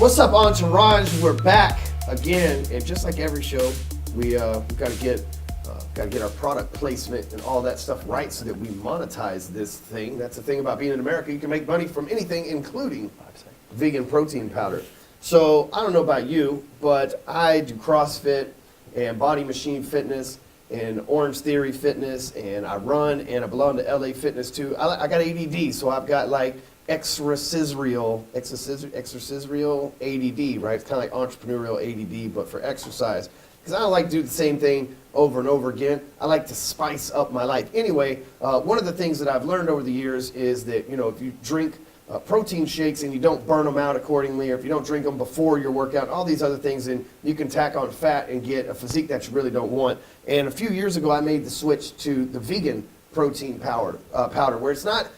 What's up, Entourage? We're back again, and just like every show, we've got to get our product placement and all that stuff right so that we monetize this thing. That's the thing about being in America. You can make money from anything, including vegan protein powder. So I don't know about you, but I do CrossFit and Body Machine Fitness and Orange Theory Fitness, and I run, and I belong to LA Fitness too. I got ADD, so I've got like exercisorial ADD, right? It's kind of like entrepreneurial ADD, but for exercise. Because I don't like to do the same thing over and over again. I like to spice up my life. Anyway, one of the things that I've learned over the years is that, you know, if you drink protein shakes and you don't burn them out accordingly, or if you don't drink them before your workout, all these other things, then you can tack on fat and get a physique that you really don't want. And a few years ago, I made the switch to the vegan protein powder, where it's not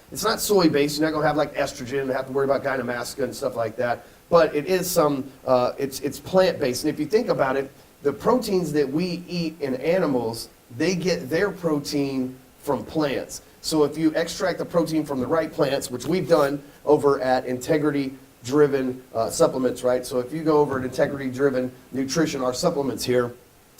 soy based. You're not gonna have like estrogen and have to worry about gynemasculine and stuff like that. But it is it's plant based. And if you think about it, the proteins that we eat in animals, they get their protein from plants. So if you extract the protein from the right plants, which we've done over at Integrity Driven Supplements, right? So if you go over at Integrity Driven Nutrition, our supplements here,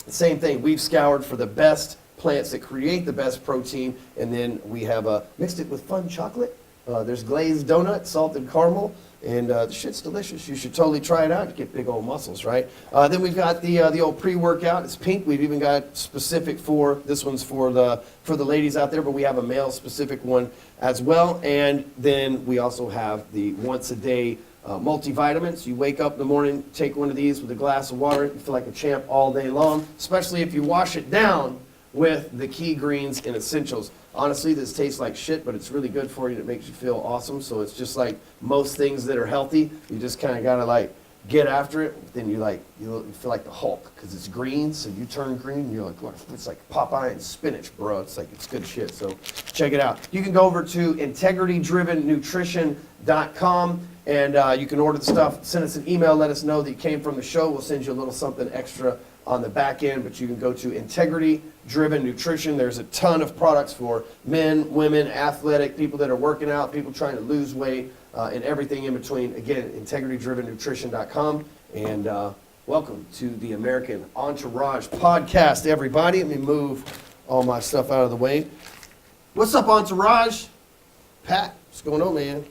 same thing. We've scoured for the best plants that create the best protein, and then we have mixed it with fun chocolate. There's glazed donut, salted caramel, and the shit's delicious. You should totally try it out. You get big old muscles, right? Then we've got the old pre-workout. It's pink. We've even got specific for this one's for the ladies out there, but we have a male specific one as well. And then we also have the once a day multivitamins. You wake up in the morning, take one of these with a glass of water, you feel like a champ all day long, especially if you wash it down with the key greens and essentials. Honestly, this tastes like shit, but it's really good for you and it makes you feel awesome. So it's just like most things that are healthy, you just kind of gotta like get after it. Then you feel like the Hulk, because it's green, so you turn green and you're like, what? It's like Popeye and spinach, bro. It's like, it's good shit, so check it out. You can go over to integritydrivennutrition.com and you can order the stuff, send us an email, let us know that you came from the show. We'll send you a little something extra on the back end, but you can go to Integrity Driven Nutrition. There's a ton of products for men, women, athletic, people that are working out, people trying to lose weight, and everything in between. Again, integritydrivennutrition.com. And welcome to the American Entourage podcast, everybody. Let me move all my stuff out of the way. What's up, Entourage? Pat, what's going on, man?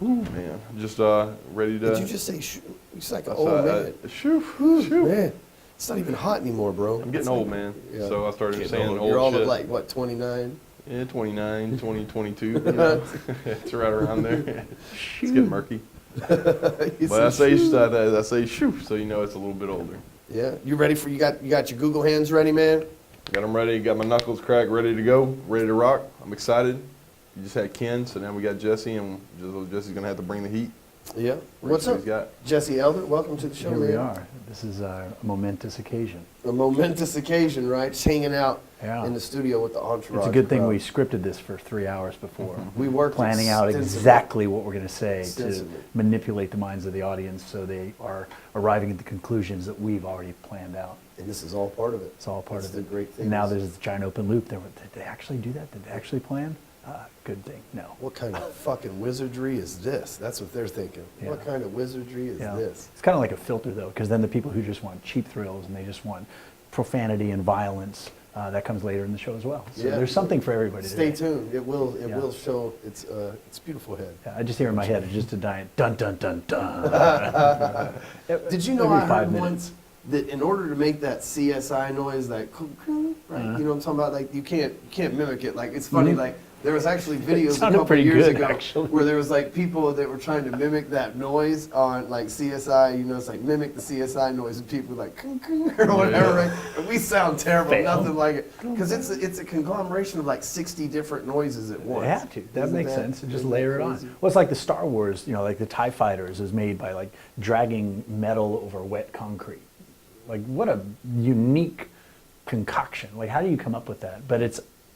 Whew, man, just ready to... Did you just say shoo? It's like an old man. Shoo, Man. It's not even hot anymore, bro. I'm getting old, man. Yeah. So I started saying old shit. You're all at like, what, 29? Yeah, 29, 20, 22. You know? It's right around there. It's getting murky. But I say shoo, so you know it's a little bit older. Yeah. You ready for, you got your Google hands ready, man? Got them ready. Got my knuckles cracked, ready to go, ready to rock. I'm excited. You just had Ken, so now we got Jesse, and Jesse's going to have to bring the heat. Yeah. What's up, Jesse Elder? Welcome to the show, Here man. we are. This is a momentous occasion. A momentous occasion, right? Just hanging out Yeah. in the studio with the Entourage. It's a good thing crowd. we scripted this for 3 hours before. We worked planning out exactly what we're going to say to manipulate the minds of the audience so they are arriving at the conclusions that we've already planned out. And this is all part of it. It's all part of the it. Great thing. And now there's this giant open loop. Did they actually do that? Did they actually plan? Good thing. No. What kind of fucking wizardry is this? That's what they're thinking. Yeah. What kind of wizardry is this? It's kind of like a filter, though, because then the people who just want cheap thrills and they just want profanity and violence, that comes later in the show as well. So there's something for everybody. Stay tuned. It will show its beautiful head. Yeah, I just hear in my head, it's just a giant dun dun dun dun. Did you know I heard once that in order to make that CSI noise, like, right? You know what I'm talking about? Like you can't mimic it. Like it's funny, like. There was actually videos a couple years ago where there was like people that were trying to mimic that noise on like CSI, you know, it's like mimic the CSI noise and people like or whatever, right? And we sound terrible, nothing like it. Because it's a conglomeration of like 60 different noises at once. They have to. That makes sense. And just layer it on. Well, it's like the Star Wars, you know, like the TIE Fighters is made by like dragging metal over wet concrete. Like what a unique concoction. Like how do you come up with that? But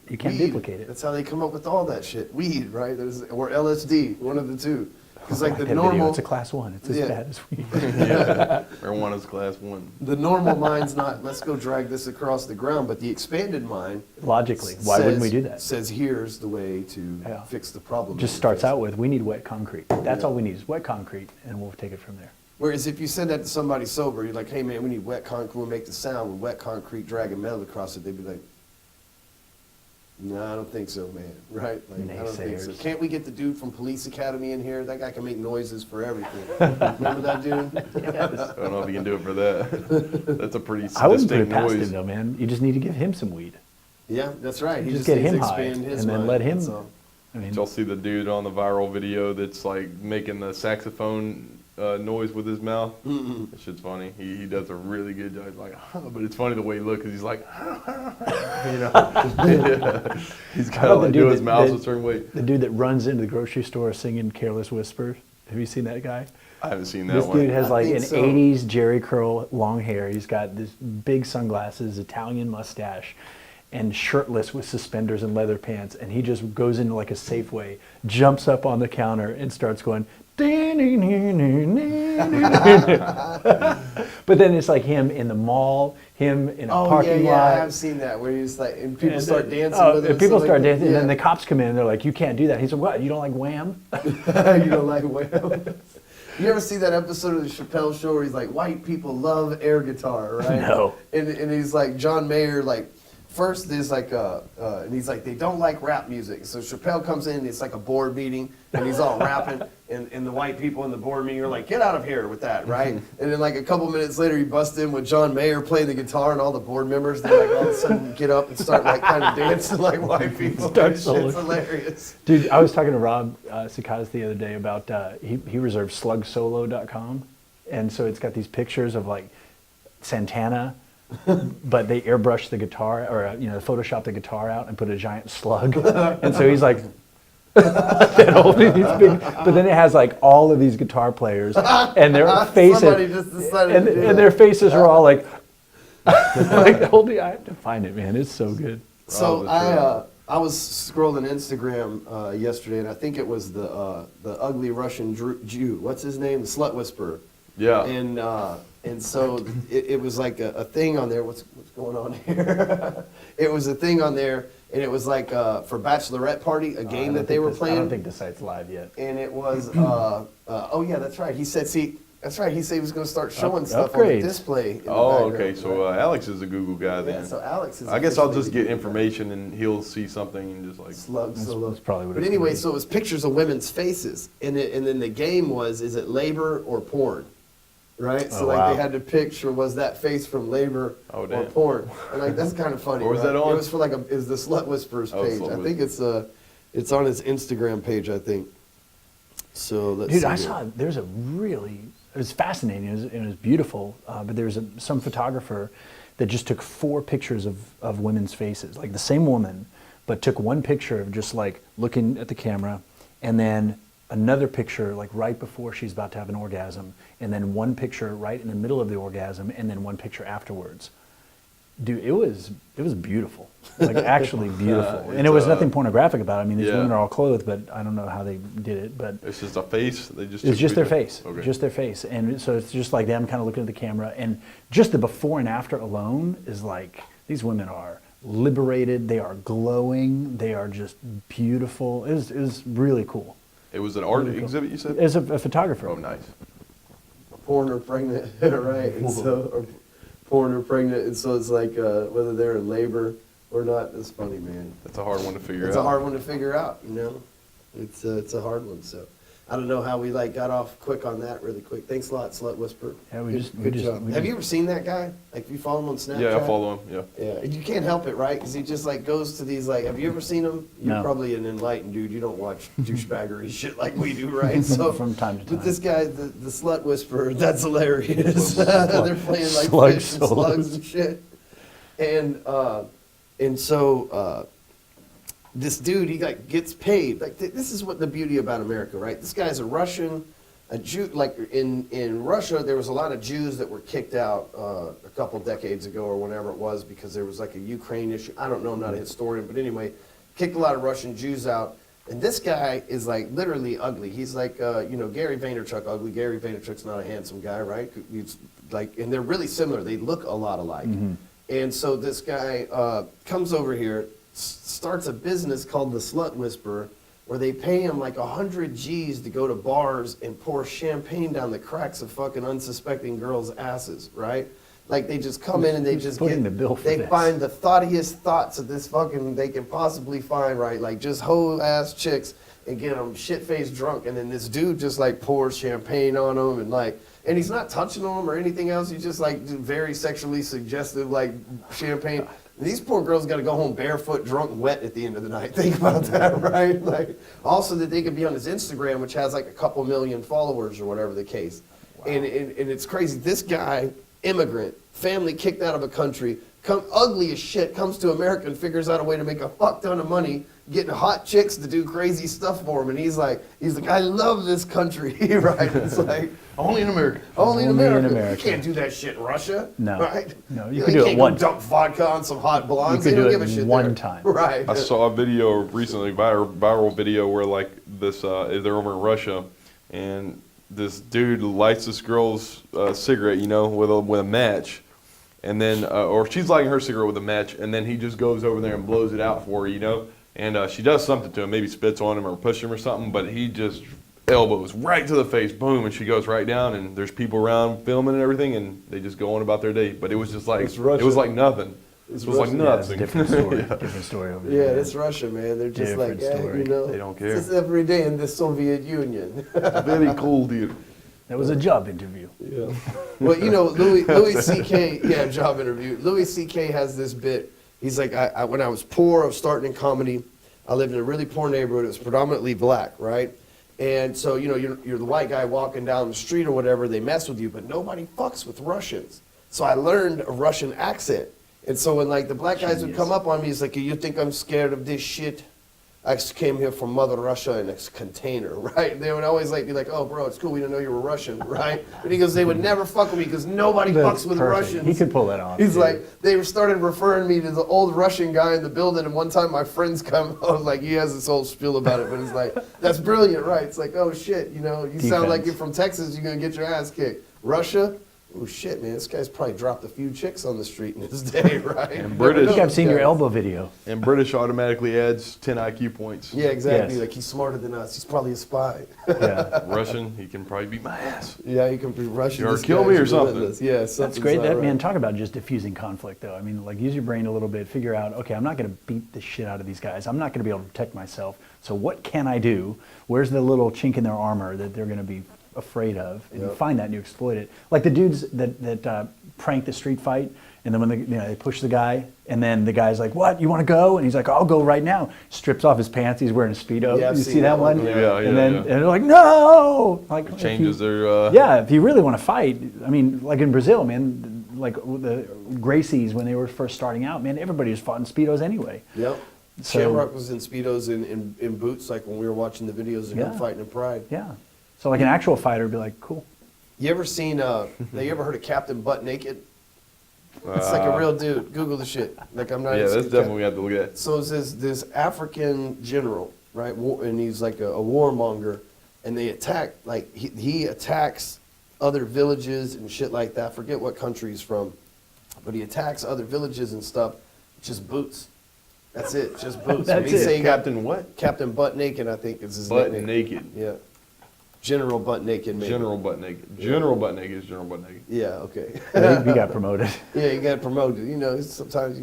you can't duplicate it. That's how they come up with all that shit. Weed, right? Or LSD, one of the two. Because like the video, normal, it's a class 1. It's as bad as weed. Yeah, marijuana's class 1. The normal mind's not, let's go drag this across the ground, but the expanded mind, logically, why wouldn't we do that? Says here's the way to fix the problem. Just starts out with, we need wet concrete. That's all we need is wet concrete, and we'll take it from there. Whereas if you said that to somebody sober, you're like, hey man, we need wet concrete, we'll make the sound with wet concrete dragging metal across it. They'd be like, no, I don't think so, man. Right? Like, I don't think so. Naysayers. Can't we get the dude from Police Academy in here? That guy can make noises for everything. Remember that dude? I don't know if you can do it for that. That's a pretty I wouldn't put it distinct past noise. him though, man. You just need to give him some weed. Yeah, that's right. He Just get needs him to high, expand his and then mind, let him. that's all. I mean, Did y'all see the dude on the viral video that's like making the saxophone noise with his mouth? Mm-mm. That shit's funny. He does a really good job. He's like, but it's funny the way he looks because he's like, you know, yeah. He's How kind about of the like dude doing his that- mouth that- a certain way. the dude that runs into the grocery store singing "Careless Whisper." Have you seen that guy? I haven't seen that This one. dude has I like think an so. '80s Jerry curl, long hair. He's got this big sunglasses, Italian mustache, and shirtless with suspenders and leather pants. And he just goes into like a Safeway, jumps up on the counter, and starts going. But then it's like him in the mall, him in a parking yeah, lot. I have seen that where he's like, and people And start then- dancing with him. and people stuff start like dancing, that. and then the cops come in and they're like, "You can't do that." He's like, "What? You don't like Wham?" You don't like Wham? You ever see that episode of the Chappelle Show where he's like, white people love air guitar, right? No. And he's like, John Mayer, like, first there's like and he's like, they don't like rap music. So Chappelle comes in, it's like a board meeting, and he's all rapping, and the white people in the board meeting are like, get out of here with that, right? And then like a couple minutes later, he busts in with John Mayer playing the guitar, and all the board members, they like all of a sudden get up and start like kind of dancing like white people. Start It's soloing. hilarious. Dude, I was talking to Rob Sikatas the other day about he reserved slugsolo.com, and so it's got these pictures of like Santana, but they airbrushed the guitar or Photoshop the guitar out and put a giant slug, and so he's like. Holding these big, but then it has like all of these guitar players and their faces, Somebody just decided to do and that. their faces are all like, like holding. I have to find it, man. It's so good. So Rob, I was scrolling Instagram yesterday, and I think it was the ugly Russian Jew. What's his name? The Slut Whisperer. Yeah. And so it was like a thing on there. What's going on here? It was a thing on there, and it was like for bachelorette party, a game that they were playing. I don't think the site's live yet. And it was oh yeah, that's right. He said, that's right. He said he was going to start showing stuff on the upgrades. display. In the Oh, background, okay. So right? Alex is a Google guy Yeah, then. so Alex is. I guess I'll officially just get information and he'll see something and just like. Slugs. That's probably what But it's anyway, gonna be. so it was pictures of women's faces, and then the game was, is it labor or porn? Right? So Oh, like wow. they had to picture, was that face from labor Oh, or damn. porn? And like that's kind of funny. Where was right? that on? It was for like it was the Slut Whisperers Oh, page. Slut I think it's on his Instagram page, I think. So let's Dude, see. I here. saw there's a really, it was fascinating, it was beautiful, but there's some photographer that just took 4 pictures of women's faces, like the same woman, but took one picture of just like looking at the camera, and then another picture like right before she's about to have an orgasm, and then one picture right in the middle of the orgasm, and then one picture afterwards. Dude, it was beautiful, like actually beautiful, and it was nothing pornographic about it. I mean, these yeah. women are all clothed, but I don't know how they did it, but It's just a face. They just. it's took a just their picture? face, Okay. just their face, and so it's just like them kind of looking at the camera, and just the before and after alone is like these women are liberated, they are glowing, they are just beautiful. It was really cool. It was an art Really cool. exhibit, you said? As a photographer. Oh, nice. porn or pregnant, right? And so, or porn or pregnant, and so it's like whether they're in labor or not. It's funny, man. That's a hard one to figure out. It's a hard one to figure out, you know. It's a hard one. So I don't know how we like got off quick on that really quick. Thanks a lot, Slut Whisperer. Yeah, we Good- just- good we job. just- Have you ever seen that guy? Like, you follow him on Snapchat? Yeah, I follow him. Yeah. Yeah, you can't help it, right? Because he just like goes to these like. Have you ever seen him? You're No. probably an enlightened dude. You don't watch douchebaggery shit like we do, right? So From time to time. But this guy, the Slut Whisperer, that's hilarious. They're playing like Slug fish and solos. slugs and shit. And so this dude, he like gets paid. Like this is what the beauty about America, right? This guy's a Russian, a Jew. Like in Russia, there was a lot of Jews that were kicked out a couple decades ago or whenever it was because there was like a Ukraine issue. I don't know, I'm not a historian, but anyway, kicked a lot of Russian Jews out. And this guy is like literally ugly. He's like Gary Vaynerchuk ugly. Gary Vaynerchuk's not a handsome guy, right? He's like, and they're really similar. They look a lot alike. Mm-hmm. And so this guy comes over here, starts a business called the Slut Whisperer, where they pay him like 100 G's to go to bars and pour champagne down the cracks of fucking unsuspecting girls' asses, right? Like they just come in and they just footing the bill for they this? find the thoughtiest thoughts of this fucking they can possibly find, right? Like just hoe ass chicks and get them shit faced drunk, and then this dude just like pours champagne on them and he's not touching them or anything else. He's just like very sexually suggestive, like champagne. And these poor girls got to go home barefoot, drunk, wet at the end of the night. Think about that, right? Like also that they could be on his Instagram, which has like a couple million followers or whatever the case. Wow. And it's crazy. This guy, immigrant, family kicked out of a country, ugly as shit, comes to America and figures out a way to make a fuck ton of money, getting hot chicks to do crazy stuff for him. And he's like, I love this country, right? It's like Only in America. Only in America. America. You can't do that shit in Russia. No. Right? No, you can do it can't once. go dump vodka on some hot blondes. You They could don't do give a it shit one there. time. Right. I saw a video recently, viral video where like this, they're over in Russia, and this dude lights this girl's cigarette, you know, with a match, and then or she's lighting her cigarette with a match, and then he just goes over there and blows it out for her, you know, and she does something to him, maybe spits on him or pushes him or something, but he just elbows right to the face, boom, and she goes right down, and there's people around filming and everything, and they just go on about their day. But it was just like it was like nothing. It was like Yeah, it's nothing. a different story. Yeah. Different story over Yeah, there. that's Russia, man. They're just Different like, story. you know, They don't care. It's every day in the Soviet Union. Very cool, dude. That was a job interview. Yeah. Well, you know, Louis C.K. Yeah, job interview. Louis C.K. has this bit. He's like, when I was poor, I was starting in comedy. I lived in a really poor neighborhood. It was predominantly black, right? And so, you know, you're the white guy walking down the street or whatever, they mess with you, but nobody fucks with Russians. So I learned a Russian accent. And so when like the black guys would come up on me, he's like, you think I'm scared of this shit? I came here from Mother Russia in a container, right? They would always like be like, oh, bro, it's cool. We didn't know you were Russian, right? But he goes, they would never fuck with me because nobody That's fucks with perfect. Russians. He could pull that off. He's dude. like, they started referring me to the old Russian guy in the building, and one time my friends come, I was like, he has this whole spiel about it, but it's like, that's brilliant, right? It's like, oh shit, you know, you sound like you're from Texas, you're gonna get your ass kicked. Russia? Oh shit, man, this guy's probably dropped a few chicks on the street in his day, right? And I British, think I've seen your elbow video. and British automatically adds 10 IQ points. Yeah, exactly. Yes. Like he's smarter than us. He's probably a spy. Yeah. Russian, he can probably beat my ass. Yeah, he can be Russian. Or This kill guy's me or something. relentless. Yeah, That's something's great. not That right. man, talk about just diffusing conflict, though. I mean, like, use your brain a little bit, figure out, okay, I'm not going to beat the shit out of these guys. I'm not going to be able to protect myself. So what can I do? Where's the little chink in their armor that they're going to be afraid of? And you Yep. find that and you exploit it. Like the dudes that prank the street fight, and then when they push the guy, and then the guy's like, "What? You want to go?" And he's like, "I'll go right now." Strips off his pants. He's wearing a Speedo. Yeah, I've you seen see that that one. one? Yeah, And then yeah. and they're like, "No!" Like if Changes you- their. Yeah, if you really want to fight, I mean, like in Brazil, man, like the Gracies when they were first starting out, man, everybody was fought in Speedos anyway. Yep. So- Shamrock was in Speedos in boots, like when we were watching the videos of him Yeah. fighting in Pride. Yeah. So like an actual fighter would be like, cool. You ever seen, have you ever heard of Captain Butt Naked? It's like a real dude. Google the shit. Like I'm not. Yeah, even that's saying definitely we have to look at. So it's this African general, right? And he's like a warmonger, and they attack. Like he attacks other villages and shit like that. I forget what country he's from, but he attacks other villages and stuff. Just boots. That's it. Just boots. That's And he's it. saying Captain what? Captain Butt Naked, I think is his Butt nickname. naked. Yeah. General Butt Naked. Maybe. General butt naked. General butt naked is general butt naked. Yeah. Okay. He got promoted. Yeah, you got promoted. You know, sometimes,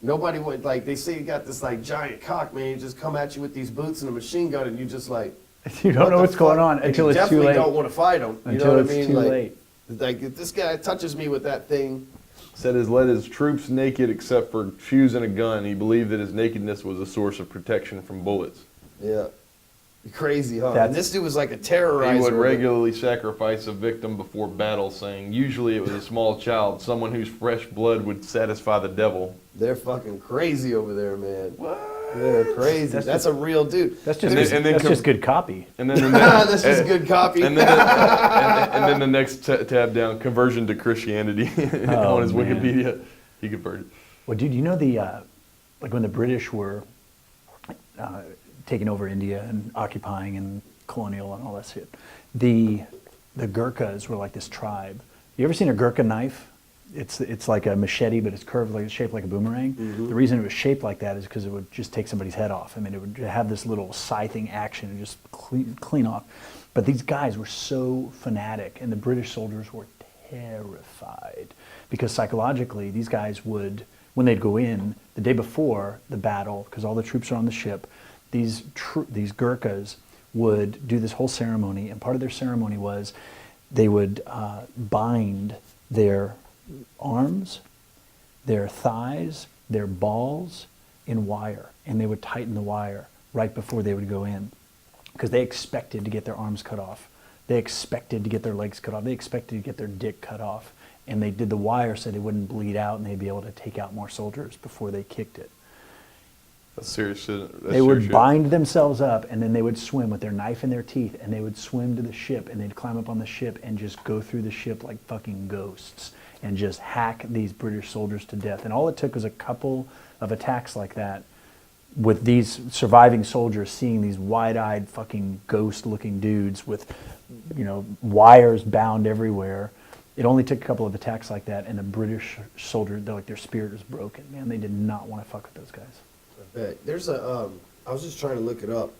nobody would, like, they say you got this, like, giant cock, man. You just come at you with these boots and a machine gun, and you just, like, You don't know the what's going fuck? on And until you it's too definitely late. don't want to fight him. You Until know what it's I mean? too like, late. Like, if this guy touches me with that thing, Said has led his troops naked except for shoes and a gun. He believed that his nakedness was a source of protection from bullets. yeah. Crazy, huh? That's- And this dude was like a terrorizer. He would regularly sacrifice a victim before battle, saying usually it was a small child, someone whose fresh blood would satisfy the devil. They're fucking crazy over there, man. What? They're crazy. That's a real dude. That's just, And then that's com- just good copy. And then the That's just good copy. And then the next tab down, conversion to Christianity Oh, on his man. Wikipedia, he converted. Well, dude, you know like when the British were taking over India and occupying and colonial and all that shit, the Gurkhas were like this tribe. You ever seen a Gurkha knife? it's like a machete, but it's curved, like it's shaped like a boomerang. The reason it was shaped like that is because it would just take somebody's head off. I mean, it would have this little scything action and just clean off. But these guys were so fanatic, and the British soldiers were terrified because psychologically, these guys would, when they'd go in the day before the battle, because all the troops are on the ship, these Gurkhas would do this whole ceremony, and part of their ceremony was they would bind their arms, their thighs, their balls in wire, and they would tighten the wire right before they would go in because they expected to get their arms cut off. They expected to get their legs cut off. They expected to get their dick cut off. And they did the wire so they wouldn't bleed out and they'd be able to take out more soldiers before they kicked it. That's serious shit. They would bind themselves up, and then they would swim with their knife in their teeth, and they would swim to the ship, and they'd climb up on the ship and just go through the ship like fucking ghosts and just hack these British soldiers to death. And all it took was a couple of attacks like that with these surviving soldiers seeing these wide-eyed fucking ghost-looking dudes with, you know, wires bound everywhere. It only took a couple of attacks like that, and the British soldier, they're like, their spirit was broken. Man, they did not want to fuck with those guys. I bet. There's a, I was just trying to look it up.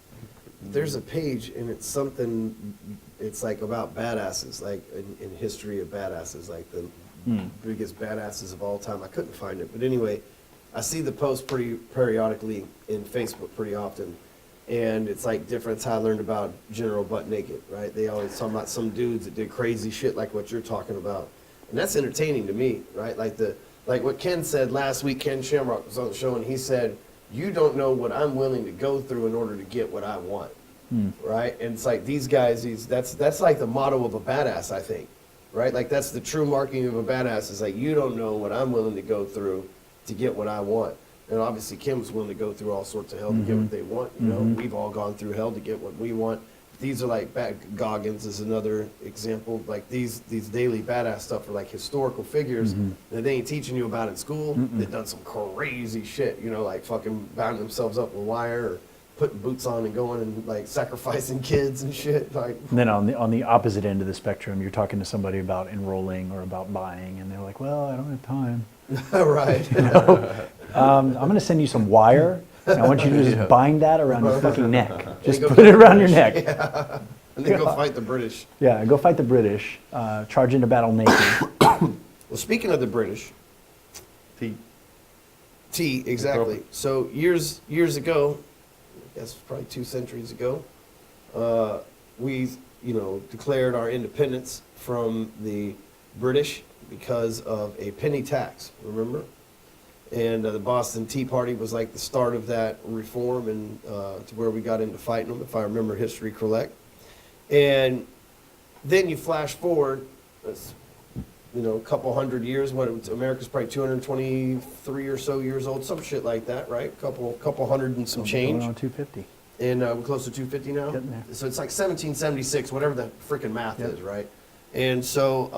There's a page, and it's something, it's like about badasses, like in history of badasses, like the biggest badasses of all time. I couldn't find it, but anyway, I see the post pretty periodically in Facebook pretty often, and it's like different. It's how I learned about General Butt Naked, right? They always talk about some dudes that did crazy shit like what you're talking about, and that's entertaining to me, right? Like what Ken said last week. Ken Shamrock was on the show, and he said, "You don't know what I'm willing to go through in order to get what I want." Right? And it's like these guys, that's like the motto of a badass, I think. Right? Like that's the true marking of a badass, is like, you don't know what I'm willing to go through to get what I want. And obviously Kim's willing to go through all sorts of hell to get what they want. You know, we've all gone through hell to get what we want. These are like Goggins is another example. Like these daily badass stuff are like historical figures that they ain't teaching you about in school. They've done some crazy shit, you know, like fucking bounding themselves up with wire or putting boots on and going and like sacrificing kids and shit. Like, And then on the opposite end of the spectrum, you're talking to somebody about enrolling or about buying, and they're like, well, I don't have time. right. I'm going to send you some wire, and I want you to just bind that around your fucking neck. Just go put it around your neck. Yeah. And then go fight the British. Yeah, go fight the British, charge into battle naked. Well, speaking of the British, T. exactly. So years ago, I guess probably 2 centuries ago, we, declared our independence from the British because of a penny tax, remember? And the Boston Tea Party was like the start of that reform, and to where we got into fighting them, if I remember history correct. And then you flash forward, a couple hundred years. America's probably 223 or so years old, some shit like that, right? Couple hundred and some change. Going on 250. And we're close to 250 now. Getting there. So it's like 1776, whatever the freaking math is, right? And so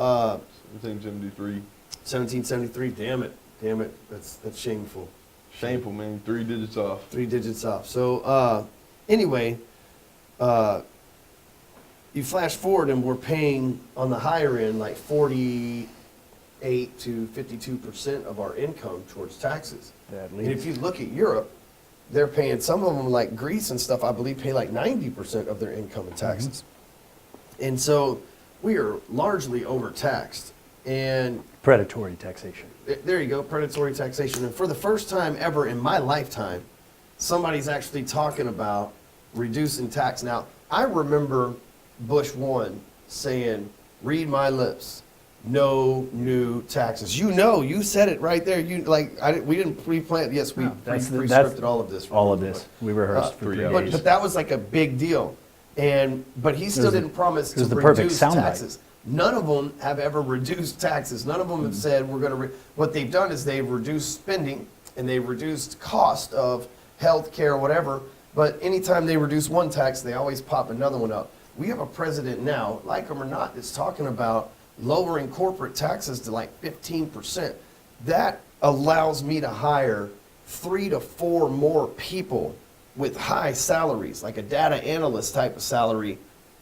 1773. 1773. Damn it, that's shameful. Shameful, man. 3 digits off. 3 digits off. So anyway, you flash forward and we're paying on the higher end like 48 to 52% of our income towards taxes. At And if least. you look at Europe, they're paying, some of them like Greece and stuff, I believe, pay like 90% of their income in taxes. And so we are largely overtaxed. And Predatory taxation. there you go, predatory taxation. And for the first time ever in my lifetime, somebody's actually talking about reducing tax. Now, I remember Bush 1 saying, read my lips, no new taxes. You said it right there. We didn't pre-plan. Yes, we No, that's pre-scripted all of this. All of this. We rehearsed for 3 days. But that was like a big deal. But he still didn't promise to it was the perfect reduce soundbite. taxes. None of them have ever reduced taxes. None of them have said we're going to. What they've done is they've reduced spending and they've reduced cost of health care, whatever. But anytime they reduce one tax, they always pop another one up. We have a president now, like him or not, that's talking about lowering corporate taxes to like 15%. That allows me to hire 3 to 4 more people with high salaries, like a data analyst type of salary,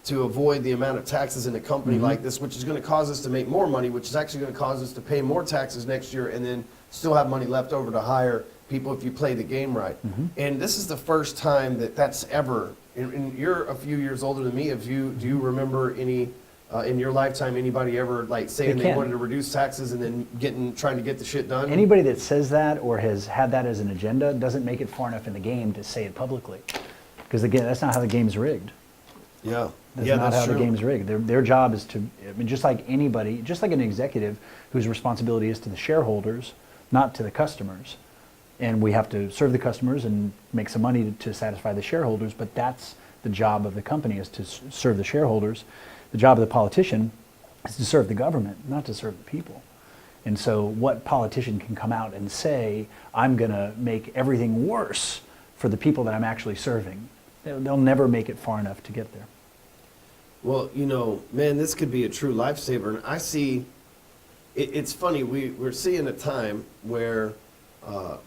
to avoid the amount of taxes in a company like this, which is going to cause us to make more money, which is actually going to cause us to pay more taxes next year and then still have money left over to hire people if you play the game right. And this is the first time that that's ever, and you're a few years older than me. Do you remember any, in your lifetime, anybody ever like saying they wanted to reduce taxes and then trying to get the shit done? Anybody that says that or has had that as an agenda doesn't make it far enough in the game to say it publicly. Because again, that's not how the game's rigged. Yeah. That's not how the game's rigged. Their job is to, I mean, just like anybody, just like an executive whose responsibility is to the shareholders, not to the customers. And we have to serve the customers and make some money to satisfy the shareholders, but that's the job of the company, is to serve the shareholders. The job of the politician is to serve the government, not to serve the people. And so what politician can come out and say, I'm going to make everything worse for the people that I'm actually serving? They'll never make it far enough to get there. Well, you know, man, this could be a true lifesaver. And I see, it's funny, we're seeing a time where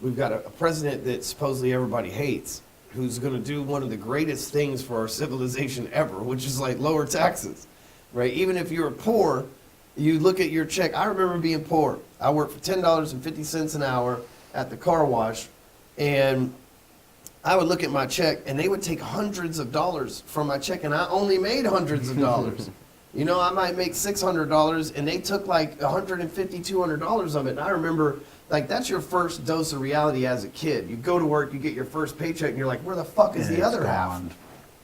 we've got a president that supposedly everybody hates, who's going to do one of the greatest things for our civilization ever, which is like lower taxes, right? Even if you're poor, you look at your check. I remember being poor. I worked for $10.50 an hour at the car wash, and I would look at my check, and they would take hundreds of dollars from my check, and I only made hundreds of dollars. You know, I might make $600, and they took like $150, $200 of it. And I remember, like, that's your first dose of reality as a kid. You go to work, you get your first paycheck, and you're like, where the fuck is the other half?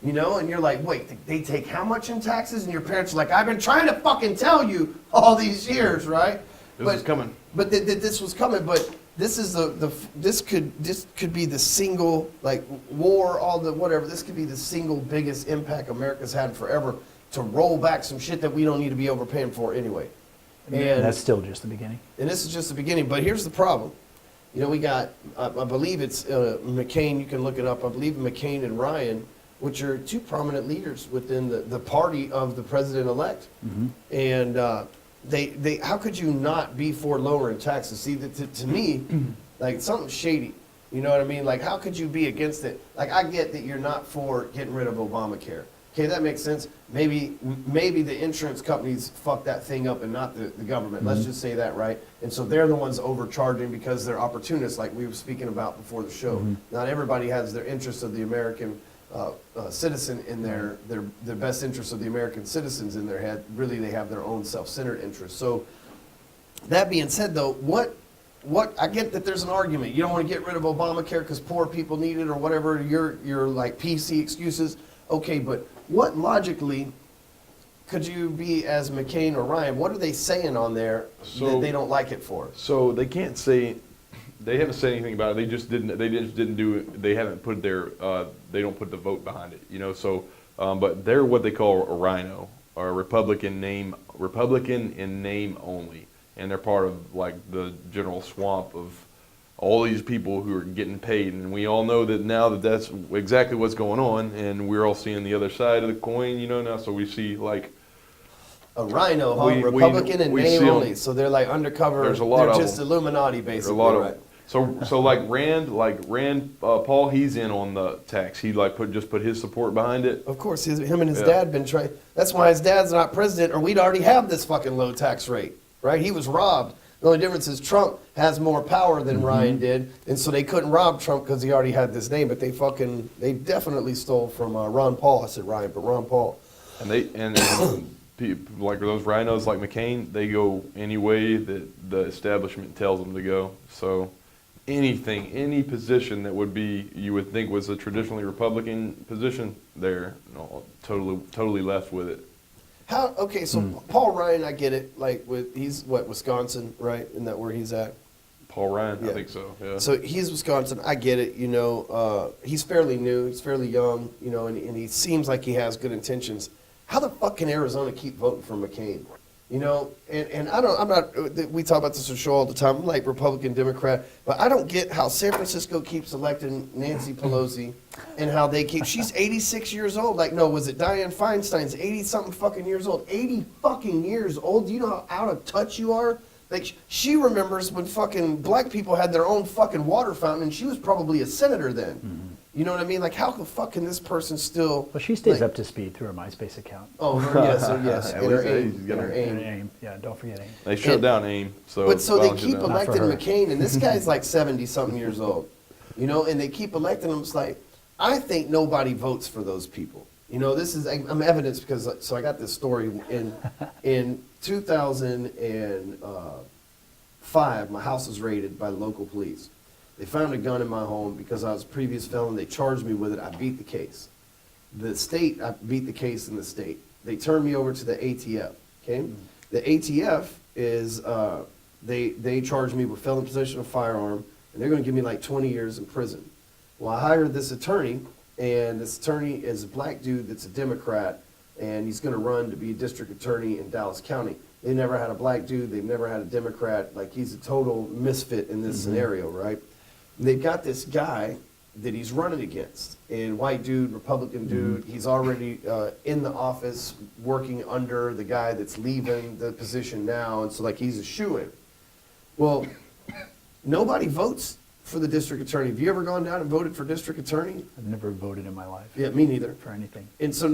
You know, and you're like, wait, they take how much in taxes? And your parents are like, I've been trying to fucking tell you all these years, right? This is coming. But this was coming, but this is this could be the single, like, war, all the whatever, this could be the single biggest impact America's had forever to roll back some shit that we don't need to be overpaying for anyway. And that's still just the beginning. And this is just the beginning, but here's the problem. You know, we got, I believe it's McCain, you can look it up, I believe McCain and Ryan, which are two prominent leaders within the party of the president-elect. And they how could you not be for lowering taxes? See, to me, like, something's shady. You know what I mean? Like, how could you be against it? Like, I get that you're not for getting rid of Obamacare. Okay, that makes sense. Maybe the insurance companies fuck that thing up and not the government. Let's just say that, right? And so they're the ones overcharging because they're opportunists, like we were speaking about before the show. Not everybody has their interests of the American citizen in their best interests of the American citizens in their head. Really, they have their own self-centered interests. So that being said, though, what I get that there's an argument. You don't want to get rid of Obamacare because poor people need it or whatever. Your like PC excuses. Okay, but what logically could you be as McCain or Ryan? What are they saying on there that they don't like it for? So they can't say, they haven't said anything about it. They just didn't do it. They haven't put their, they don't put the vote behind it, you know. So, but they're what they call a rhino, or a Republican in name only, and they're part of like the general swamp of all these people who are getting paid, and we all know that now that's exactly what's going on, and we're all seeing the other side of the coin, you know, now. So we see like a rhino, Republican in name only. So they're like undercover. There's a lot they're of just them. Illuminati, basically. A lot right? of so like Rand Paul, he's in on the tax. He like put his support behind it. Of course, him and his dad been trying. That's why his dad's not president, or we'd already have this fucking low tax rate, right? He was robbed. The only difference is Trump has more power than Ryan did, and so they couldn't rob Trump because he already had this name. But they definitely stole from Ron Paul. I said Ryan, but Ron Paul. And people like those rhinos like McCain, they go any way that the establishment tells them to go. So any position that would be, you would think was a traditionally Republican position, they're totally left with it. Okay, so Paul Ryan, I get it. Like, he's Wisconsin, right? Isn't that where he's at? Paul Ryan, yeah. I think so. Yeah. So he's Wisconsin. I get it. You know, he's fairly new. He's fairly young. You know, and he seems like he has good intentions. How the fuck can Arizona keep voting for McCain? You know, and I'm not. We talk about this on the show all the time. I'm like Republican, Democrat, but I don't get how San Francisco keeps electing Nancy Pelosi, and how they keep. She's 86 years old. Like, no, was it Dianne Feinstein's 80 something fucking years old? 80 fucking years old. Do you know how out of touch you are? Like, she remembers when fucking black people had their own fucking water fountain, and she was probably a senator then. You know what I mean? Like, how the fuck can this person still? Well, she stays like- up to speed through her MySpace account. Oh, yes, yes. At And her least aim. she's And got her her And aim. AIM. Yeah, don't forget AIM. They shut down AIM, so. But so they violence keep shut down. electing Not for her. McCain, and this guy's like 70-something years old. You know, and they keep electing him. It's like, I think nobody votes for those people. You know, this is, I'm evidence because, so I got this story in 2005, my house was raided by the local police. They found a gun in my home because I was a previous felon. They charged me with it. I beat the case. The state, I beat the case in the state. They turned me over to the ATF, okay? The ATF is, they charged me with felon possession of a firearm, and they're gonna give me like 20 years in prison. Well, I hired this attorney, and this attorney is a black dude that's a Democrat, and he's gonna run to be a district attorney in Dallas County. They never had a black dude, they've never had a Democrat, like he's a total misfit in this scenario, right? And they've got this guy that he's running against, and white dude, Republican dude, he's already in the office working under the guy that's leaving the position now, and so like he's a shoo-in. Well, nobody votes for the district attorney. Have you ever gone down and voted for district attorney? I've never voted in my life Yeah, me neither. for anything. And so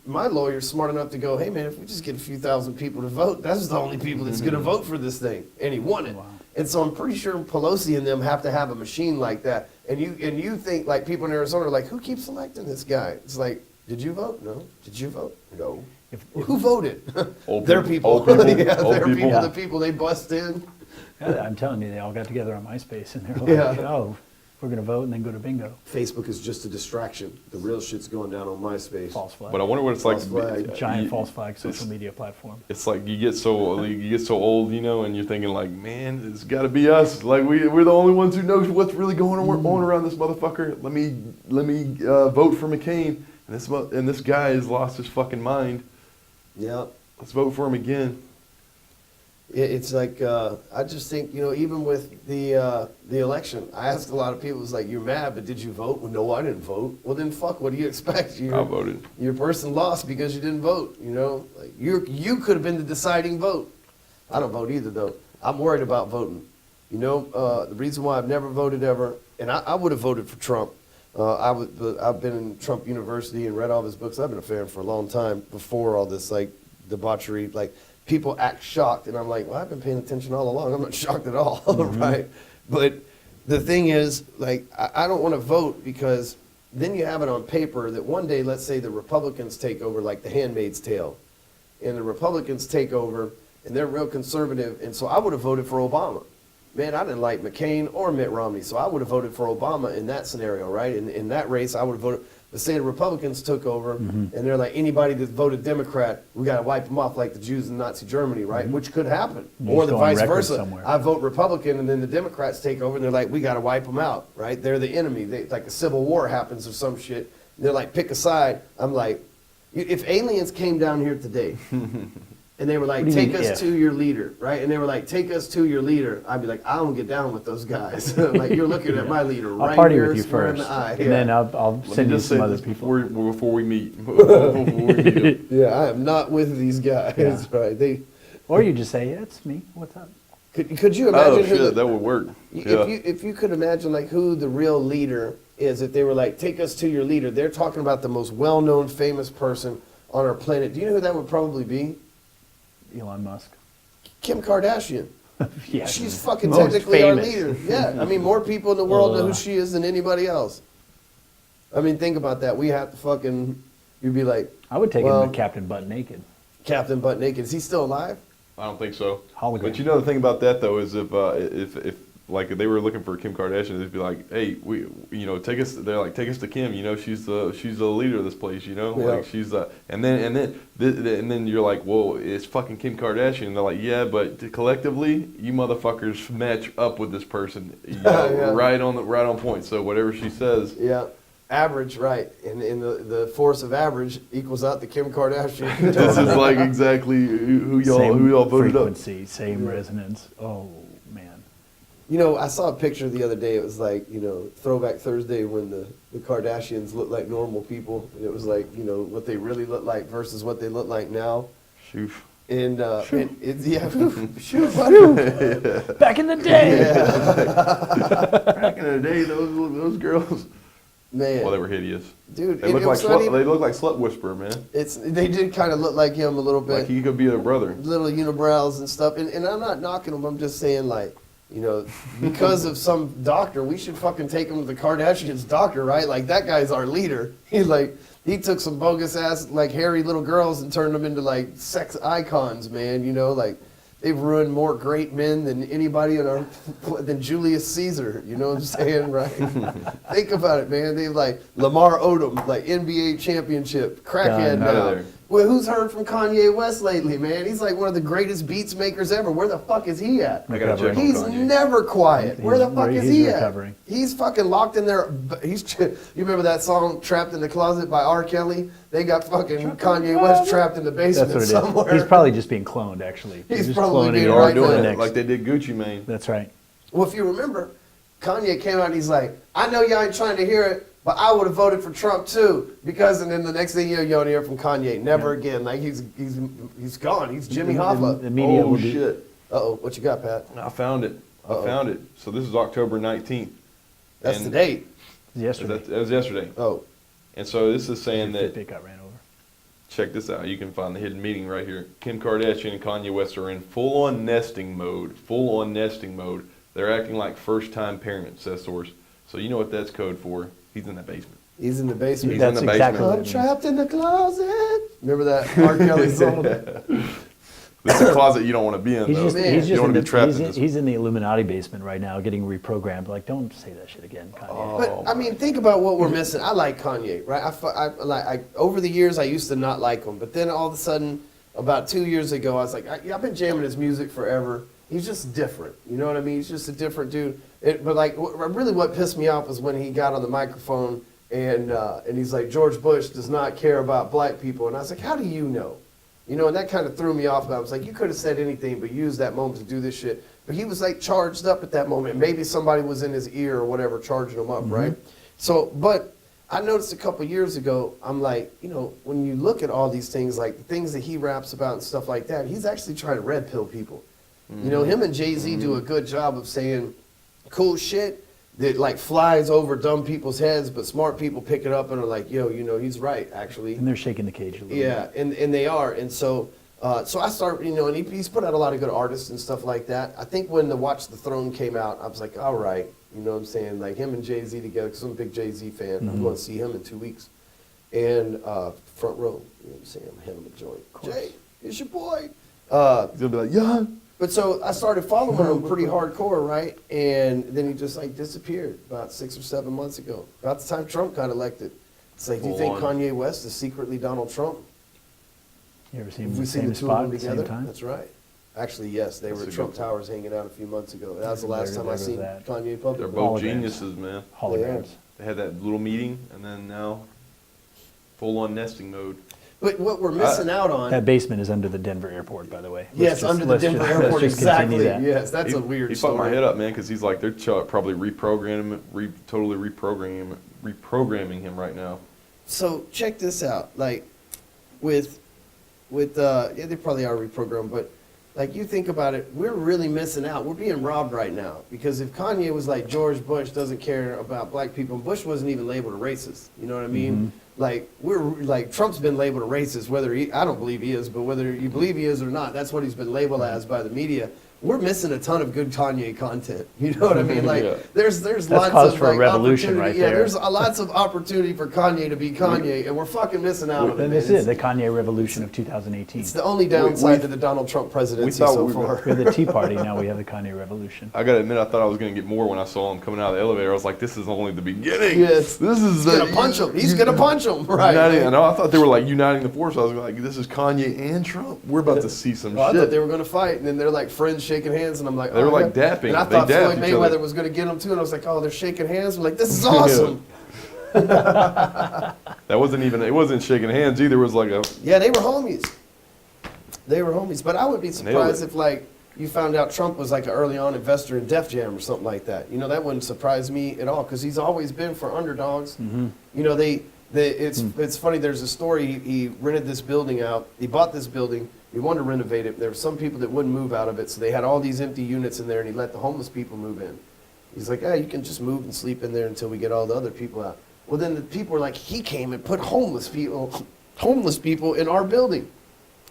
my lawyer's smart enough to go, hey man, if we just get a few thousand people to vote, that's the only people that's gonna vote for this thing. And he won it. Wow. And so I'm pretty sure Pelosi and them have to have a machine like that. And you think like people in Arizona are like, who keeps electing this guy? It's like, did you vote? No. Did you vote? No. If- Who voted? Old Their people. people. Old people. Yeah, Old their people. people, Yeah. the people they bust in. Yeah, I'm telling you, they all got together on MySpace and they're like, Yeah. oh, we're going to vote and then go to bingo. Facebook is just a distraction. The real shit's going down on MySpace. False flag. But I wonder what it's like. False flag. Giant you- false flag social media platform. It's like you get so old, you know, and you're thinking like, man, it's got to be us. Like we're the only ones who know what's really going on around this motherfucker. Let me vote for McCain, and this guy has lost his fucking mind. Yeah. Let's vote for him again. It's like I just think, you know, even with the election, I asked a lot of people, it's like, you're mad, but did you vote? Well, no, I didn't vote. Well, then fuck, what do you expect? I voted. Your person lost because you didn't vote. You know, like you could have been the deciding vote. I don't vote either though. I'm worried about voting. You know, the reason why I've never voted ever, and I would have voted for Trump. I've been in Trump University and read all of his books. I've been a fan for a long time before all this like debauchery, like. People act shocked, and I'm like, well, I've been paying attention all along. I'm not shocked at all, right? But the thing is, like, I don't want to vote because then you have it on paper that one day, let's say the Republicans take over, like The Handmaid's Tale, and the Republicans take over, and they're real conservative, and so I would have voted for Obama. Man, I didn't like McCain or Mitt Romney, so I would have voted for Obama in that scenario, right? In that race, I would have voted. But say the Republicans took over, and they're like, anybody that voted Democrat, we got to wipe them off like the Jews in Nazi Germany, right? Which could happen. You Or just the go on vice record versa. somewhere. I vote Republican, and then the Democrats take over, and they're like, we got to wipe them out, right? They're the enemy. Like a civil war happens or some shit. And they're like, pick a side. I'm like, if aliens came down here today, and they were like, What do you take mean, us if? to your leader, right? And they were like, take us to your leader. I'd be like, I don't get down with those guys. Like, you're looking at my leader I'll right party here, with you square in first, the eye. and then I'll Let send me you just say some other this people. before we meet. Before we meet 'em. Yeah, I am not with these guys, Yeah. right? They Or you just say, yeah, it's me. What's up? could you imagine Oh who shit, that would work. Yeah. if you could imagine like who the real leader is, if they were like, take us to your leader, they're talking about the most well-known, famous person on our planet. Do you know who that would probably be? Elon Musk. Kim Kardashian. Yeah. She's fucking Most technically famous. our leader. Yeah, I mean, more people in the world know who she is than anybody else. I mean, think about that. We have to fucking. You'd be like, I would take well, him to Captain Butt Naked. Captain Butt Naked. Is he still alive? I don't think so. Hologram. But you know the thing about that though is if like if they were looking for Kim Kardashian, they'd be like, hey, take us. They're like, take us to Kim. You know, she's the leader of this place. You know, Yeah. like she's and then you're like, well, it's fucking Kim Kardashian. And they're like, yeah, but collectively, you motherfuckers match up with this person, Yeah. right on point. So whatever she says, Yeah. Average, right. And the force of average equals out the Kim Kardashian. this is like exactly who y'all voted frequency, same resonance. Oh man. You know, I saw a picture the other day. It was like, Throwback Thursday when the Kardashians looked like normal people. And it was like, what they really look like versus what they look like now. up. Shoof. And it's, yeah, shoot, buddy. Back in the day. Yeah. Back in the day, those girls. Man. Well, they were hideous. Dude, They look it like was not they even, look like Slut Whisperer, man. they did kind of look like him a little bit. Like he could be their brother. Little unibrows and stuff. And I'm not knocking them. I'm just saying, like, you know, because of some doctor, we should fucking take him to the Kardashians' doctor, right? Like, that guy's our leader. He took some bogus ass, like, hairy little girls and turned them into, like, sex icons, man. You know, like, they've ruined more great men than anybody than Julius Caesar. You know what I'm saying, right? Think about it, man. They've, like, Lamar Odom, like, NBA championship, crackhead Done. Out of now. there. Well, who's heard from Kanye West lately, man? He's like one of the greatest beats makers ever. Where the fuck is he at? I gotta check on He's Kanye. never quiet. Where the fuck is he's he recovering. at? He's fucking locked in there. You remember that song "Trapped in the Closet" by R. Kelly? They got fucking Kanye West trapped in the basement That's what it somewhere. is. He's probably just being cloned, actually. They're He's just probably cloning being it They all are right to the doing now. it next. like they did Gucci Mane. That's right. Well, if you remember, Kanye came out and he's like, "I know y'all ain't trying to hear it, but I would have voted for Trump too." Because, and then the next thing you don't hear from Kanye, never again. Like he's gone. He's Jimmy Hoffa. The media Oh will be. shit! Uh-oh, what you got, Pat? I found it. Uh-oh. I found it. So this is October 19th. That's And the date. Yesterday. That was yesterday. Oh, And so this is saying that, Fitbit got ran over. check this out, you can find the hidden meeting right here. Kim Kardashian and Kanye West are in full-on nesting mode. Full-on nesting mode. They're acting like first-time parents, says source. So you know what that's code for. He's in the basement. he's in the basement. He's That's in the exactly basement. what I'm it means. trapped in the closet. Remember that R. Kelly song? This is a closet you don't want to be in, He's though. just, man. he's You just don't in want to the, be trapped he's, in in, this. he's in the Illuminati basement right now, getting reprogrammed. Like, don't say that shit again, Kanye. Oh. But I mean, think about what we're missing. I like Kanye, right? Over the years, I used to not like him, but then all of a sudden, about 2 years ago, I was like, I've been jamming his music forever. He's just different. You know what I mean? He's just a different dude. But like, really, what pissed me off was when he got on the microphone and he's like, George Bush does not care about black people, and I was like, how do you know? You know, and that kind of threw me off. I was like, you could have said anything, but used that moment to do this shit. But he was like charged up at that moment. Maybe somebody was in his ear or whatever, charging him up, right? So, but I noticed a couple years ago, I'm like, you know, when you look at all these things, like the things that he raps about and stuff like that, he's actually trying to red pill people. You know, him and Jay-Z do a good job of saying cool shit that like flies over dumb people's heads, but smart people pick it up and are like, yo, you know, he's right, actually. And they're shaking the cage a little Yeah, bit. and they are. And so so I start, you know, and he's put out a lot of good artists and stuff like that. I think when the Watch the Throne came out, I was like, all right, you know what I'm saying? Like him and Jay-Z together, because I'm a big Jay-Z fan. I'm going to see him in 2 weeks. And front row, you know what I'm saying? I'm handing him a joint. Jay, it's your boy. He's going to be like, yeah. But so I started following him pretty hardcore, right? And then he just like disappeared about 6 or 7 months ago. About the time Trump got elected. It's like, do you think Full on. Kanye West is secretly Donald Trump? You ever seen Have them we in the seen same the two of spot them at the together? same time? That's right. Actually, yes, they That's were a at good Trump one. Towers hanging out a few months ago. That was the last There- time there I was seen that. Kanye They're publicly. both Holograms. geniuses, man. Holograms. They had that little meeting, and then now full-on nesting mode. But what we're missing out on, That basement is under the Denver airport, by the way. yes, under the Denver let's airport, just continue exactly. that. Yes, that's he, a weird He story. fucked my head up, man, because he's like, they're probably totally reprogramming him right now. So check this out. Like with yeah, they probably are reprogrammed, but like you think about it, we're really missing out. We're being robbed right now because if Kanye was like George Bush doesn't care about black people, and Bush wasn't even labeled a racist. You know what I mean? Like we're like Trump's been labeled a racist, whether I don't believe he is, but whether you believe he is or not, that's what he's been labeled as by the media. We're missing a ton of good Kanye content. You know what I mean? Like Yeah. there's lots cause of for a like, revolution opportunity. right Yeah, there. there's lots of opportunity for Kanye to be Kanye, and we're fucking missing out on it. Then man. this is the Kanye revolution of 2018. It's the only downside we- to the Donald Trump presidency thought so we were- far. We had the Tea Party, now we have the Kanye revolution. I gotta admit, I thought I was gonna get more when I saw him coming out of the elevator. I was like, "This is only the beginning. Yes. This is He's gonna punch him. He's gonna punch him. Right. Uniting, man. I know. I thought they were like uniting the force. I was like, "This is Kanye and Trump. We're about to see some Oh, I shit." thought they were gonna fight, and then they're like friends shaking hands, and I'm like, They were oh, like yeah. dapping. And I They thought dapped Floyd each other. Mayweather was gonna get him too, and I was like, oh, they're shaking hands. I'm like, this is awesome. That wasn't even. It wasn't shaking hands either. It was like a. Yeah, they were homies. They were homies, but I would be surprised it. if like you found out Trump was like an early on investor in Def Jam or something like that. You know, that wouldn't surprise me at all because he's always been for underdogs. You know, it's funny. There's a story. He rented this building out. He bought this building. He wanted to renovate it. There were some people that wouldn't move out of it, so they had all these empty units in there, and he let the homeless people move in. He's like, hey, you can just move and sleep in there until we get all the other people out. Well, then the people were like, he came and put homeless people in our building.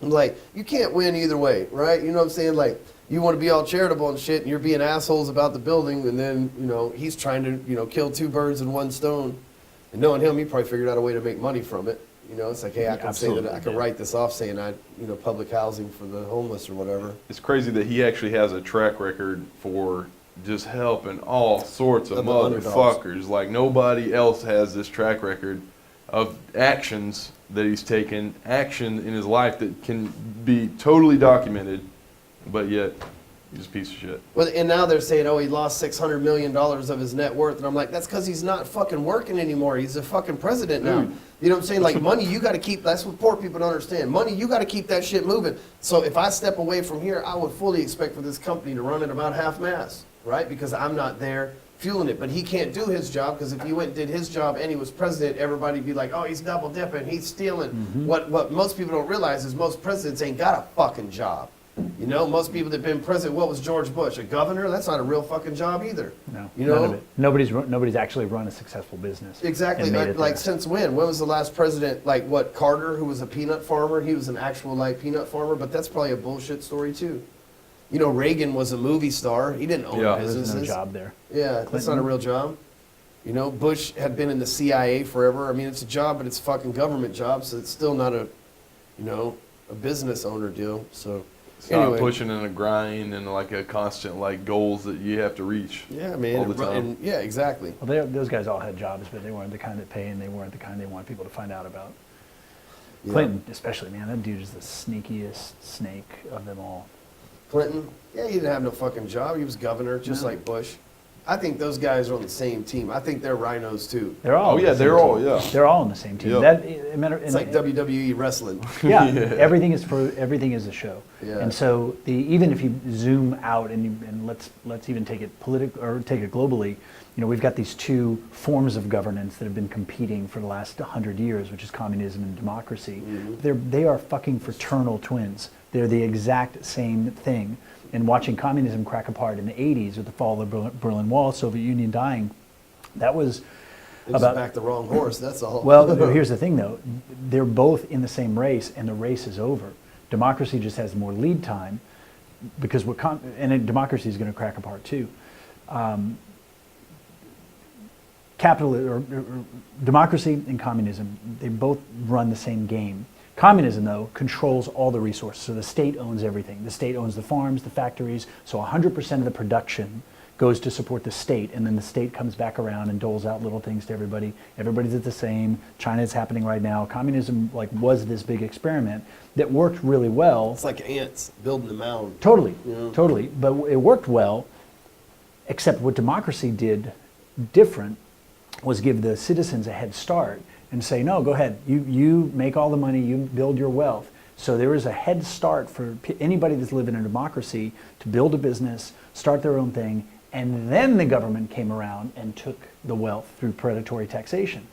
I'm like, you can't win either way, right? You know what I'm saying? Like, you want to be all charitable and shit, and you're being assholes about the building, and then, you know, he's trying to, you know, kill two birds in one stone. And knowing him, he probably figured out a way to make money from it. You know, it's like, hey, I can say that I can write this off saying public housing for the homeless or whatever. It's crazy that he actually has a track record for just helping all sorts of motherfuckers. Like, nobody else has this track record of actions that he's taken, action in his life that can be totally documented, but yet he's a piece of shit. Well, and now they're saying, oh, he lost $600 million of his net worth. And I'm like, that's because he's not fucking working anymore. He's a fucking president now. You know what I'm saying? Like, money, you got to keep, that's what poor people don't understand. Money, you got to keep that shit moving. So if I step away from here, I would fully expect for this company to run at about half-mast, right? Because I'm not there fueling it. But he can't do his job, because if he went and did his job and he was president, everybody'd be like, oh, he's double dipping, he's stealing. What most people don't realize is most presidents ain't got a fucking job. You know, most people that have been president, what was George Bush? A governor? That's not a real fucking job either. No, you know? none of it. Nobody's actually run a successful business. Exactly. Like since when? When was the last president? Like what? Carter, who was a peanut farmer. He was an actual like peanut farmer, but that's probably a bullshit story too. You know, Reagan was a movie star. He didn't own businesses. There's no job there. Yeah, Clinton. That's not a real job. You know, Bush had been in the CIA forever. I mean, it's a job, but it's a fucking government job, so it's still not a, you know, a business owner deal. So. It's not pushing in a grind and like a constant like goals that you have to reach. Yeah, man. All the time. Yeah, exactly. Well, those guys all had jobs, but they weren't the kind that pay, and they weren't the kind they want people to find out about. Yeah. Clinton, especially, man, that dude is the sneakiest snake of them all. Clinton, yeah, he didn't have no fucking job. He was governor, just like Bush. I think those guys are on the same team. I think they're rhinos too. They're all. They're all. Yeah. They're all on the same team. Yep. It's like WWE wrestling. Yeah, everything is a show. Yeah. And so even if you zoom out and let's even take it take it globally, you know, we've got these two forms of governance that have been competing for the last 100 years, which is communism and democracy. They are fucking fraternal twins. They're the exact same thing. And watching communism crack apart in the 80s with the fall of the Berlin Wall, Soviet Union dying, that was back the wrong horse, that's all. Well, here's the thing though. They're both in the same race, and the race is over. Democracy just has more lead time, because democracy is going to crack apart too. Democracy and communism, they both run the same game. Communism, though, controls all the resources. So the state owns everything. The state owns the farms, the factories. So 100% of the production goes to support the state, and then the state comes back around and doles out little things to everybody. Everybody's the same. China is happening right now. Communism was this big experiment that worked really well. It's like ants building a mound. Totally, totally. But it worked well, except what democracy did different was give the citizens a head start and say, no, go ahead. You make all the money, you build your wealth. So there is a head start for anybody that's living in a democracy to build a business, start their own thing, and then the government came around and took the wealth through predatory taxation.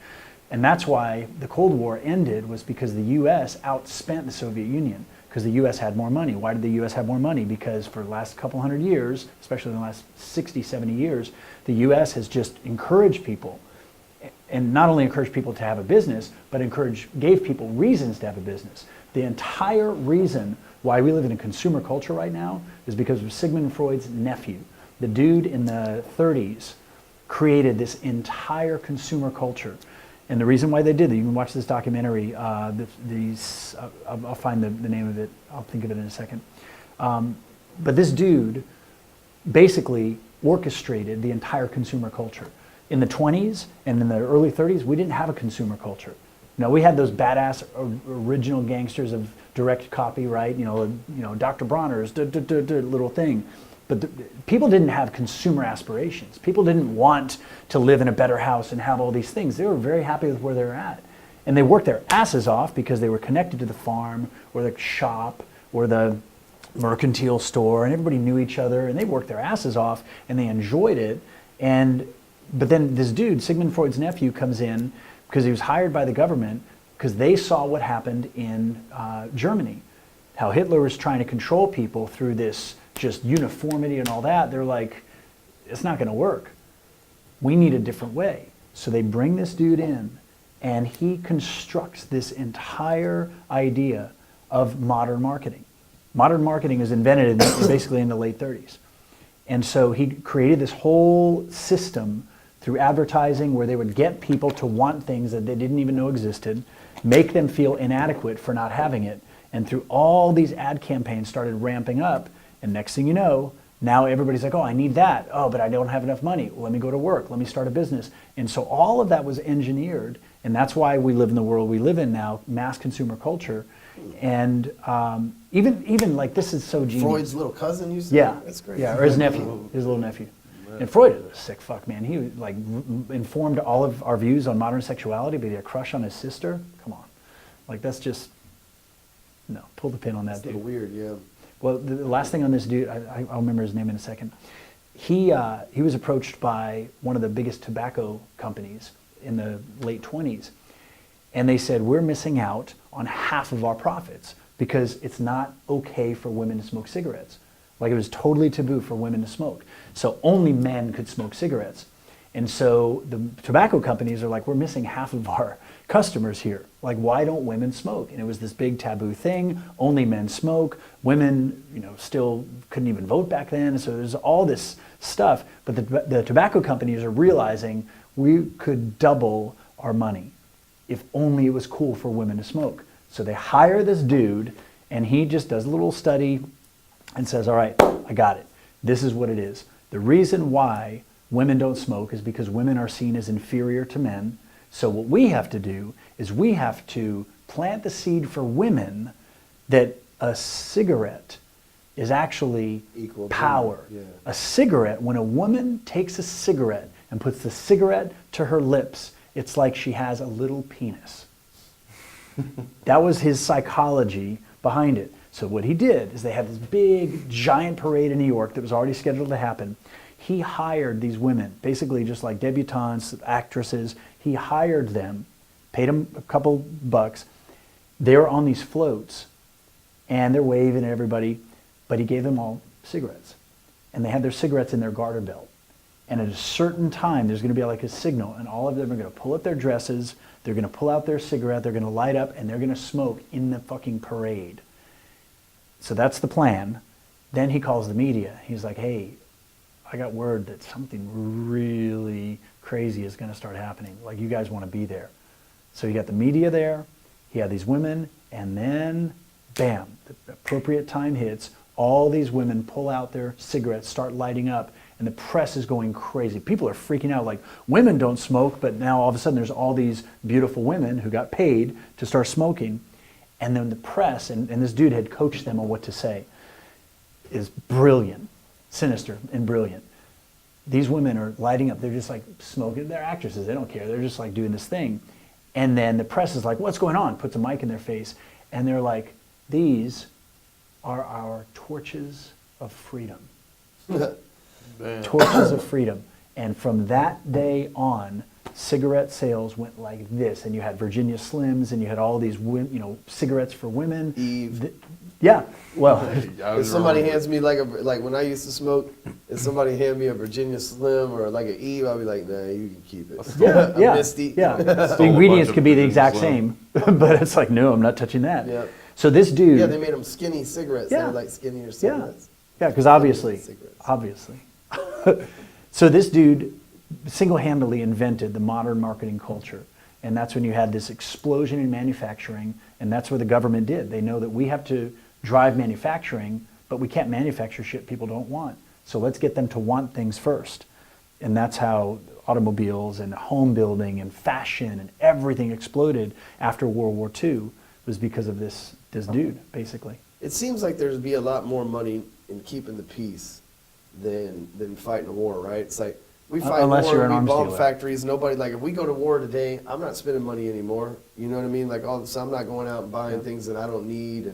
And that's why the Cold War ended, was because the U.S. outspent the Soviet Union, because the U.S. had more money. Why did the U.S. have more money? Because for the last couple hundred years, especially in the last 60, 70 years, the U.S. has just encouraged people, and not only encouraged people to have a business, but gave people reasons to have a business. The entire reason why we live in a consumer culture right now is because of Sigmund Freud's nephew. The dude in the 30s created this entire consumer culture. And the reason why they did that, you can watch this documentary, I'll find the name of it, I'll think of it in a second. But this dude basically orchestrated the entire consumer culture. In the 20s and in the early 30s, we didn't have a consumer culture. No, we had those badass original gangsters of direct copy, right? You know, Dr. Bronner's little thing. But people didn't have consumer aspirations. People didn't want to live in a better house and have all these things. They were very happy with where they were at. And they worked their asses off because they were connected to the farm or the shop or the mercantile store, and everybody knew each other, and they worked their asses off and they enjoyed it. But then this dude, Sigmund Freud's nephew, comes in because he was hired by the government because they saw what happened in Germany, how Hitler was trying to control people through this just uniformity and all that. They're like, it's not going to work. We need a different way. So they bring this dude in, and he constructs this entire idea of modern marketing. Modern marketing was invented basically in the late 30s. And so he created this whole system through advertising where they would get people to want things that they didn't even know existed, make them feel inadequate for not having it, and through all these ad campaigns started ramping up, and next thing you know, now everybody's like, oh, I need that. Oh, but I don't have enough money. Well, let me go to work. Let me start a business. And so all of that was engineered, and that's why we live in the world we live in now, mass consumer culture. And even like, this is so genius. Freud's little cousin used to. Yeah, That's great. yeah, or his nephew, his little nephew. And Freud is a sick fuck, man. He like informed all of our views on modern sexuality, but he had a crush on his sister. Come on, like that's just no. Pull the pin on that That's a dude. little weird, yeah. Well, the last thing on this dude, I'll remember his name in a second. He was approached by one of the biggest tobacco companies in the late 20s, and they said, we're missing out on half of our profits because it's not okay for women to smoke cigarettes. Like, it was totally taboo for women to smoke. So only men could smoke cigarettes. And so the tobacco companies are like, we're missing half of our customers here. Like, why don't women smoke? And it was this big taboo thing. Only men smoke. Women, still couldn't even vote back then. So there's all this stuff. But the tobacco companies are realizing we could double our money if only it was cool for women to smoke. So they hire this dude, and he just does a little study and says, all right, I got it. This is what it is. The reason why women don't smoke is because women are seen as inferior to men. So what we have to do is we have to plant the seed for women that a cigarette is actually Equal to- power. yeah. A cigarette, when a woman takes a cigarette and puts the cigarette to her lips, it's like she has a little penis. That was his psychology behind it. So what he did is they had this big, giant parade in New York that was already scheduled to happen. He hired these women, basically just like debutantes, actresses. He hired them, paid them a couple bucks. They're on these floats, and they're waving at everybody, but he gave them all cigarettes. And they had their cigarettes in their garter belt. And at a certain time, there's going to be like a signal, and all of them are going to pull up their dresses, they're going to pull out their cigarette, they're going to light up, and they're going to smoke in the fucking parade. So that's the plan. Then he calls the media. He's like, hey, I got word that something really crazy is going to start happening. Like, you guys want to be there. So he got the media there, he had these women, and then, bam, the appropriate time hits, all these women pull out their cigarettes, start lighting up, and the press is going crazy. People are freaking out, like, women don't smoke, but now all of a sudden there's all these beautiful women who got paid to start smoking. And then the press, and this dude had coached them on what to say, is brilliant, sinister and brilliant. These women are lighting up. They're just like smoking. They're actresses. They don't care. They're just like doing this thing. And then the press is like, what's going on? Puts a mic in their face. And they're like, these are our torches of freedom. Torches of freedom. And from that day on, cigarette sales went like this, and you had Virginia Slims, and you had all these, cigarettes for women. Eve. Yeah, well, If somebody hands me like when I used to smoke, if somebody hand me a Virginia Slim or like an Eve, I'll be like, nah, you can keep it. yeah, A yeah, Misty. yeah. The Stole a ingredients bunch could of be the Virginia exact Slim. same, but it's like, no, I'm not touching that. Yeah. So this dude, Yeah, they made them skinny cigarettes. Yeah. They were like skinnier yeah, cigarettes. because obviously, Cigarettes. so this dude single-handedly invented the modern marketing culture, and that's when you had this explosion in manufacturing, and that's what the government did. They know that we have to drive manufacturing, but we can't manufacture shit people don't want. So let's get them to want things first. And that's how automobiles and home building and fashion and everything exploded after World War II, was because of this dude, basically. It seems like there'd be a lot more money in keeping the peace than fighting a war, right? It's like we fight Unless war, you're an we arms bomb dealer. factories. Nobody, like, if we go to war today, I'm not spending money anymore. You know what I mean? Like, so I'm not going out and buying things that I don't need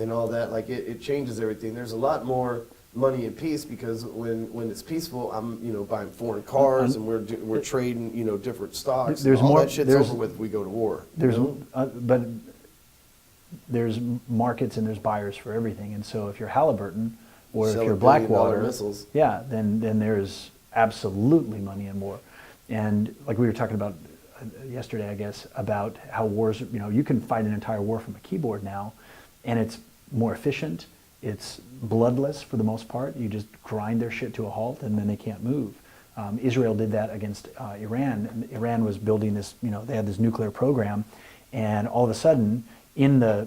and all that. Like, it changes everything. There's a lot more money in peace because when it's peaceful, I'm buying foreign cars and we're trading different stocks. There's all more- that shit's there's- over with if we go to war. There's, you know? but there's markets and there's buyers for everything. And so if you're Halliburton or if Selling you're billion-dollar Blackwater, missiles. yeah, then there's absolutely money in war. And like we were talking about yesterday, I guess, about how wars, you can fight an entire war from a keyboard now, and it's more efficient, it's bloodless for the most part. You just grind their shit to a halt and then they can't move. Israel did that against Iran. And Iran was building this, they had this nuclear program, and all of a sudden, in the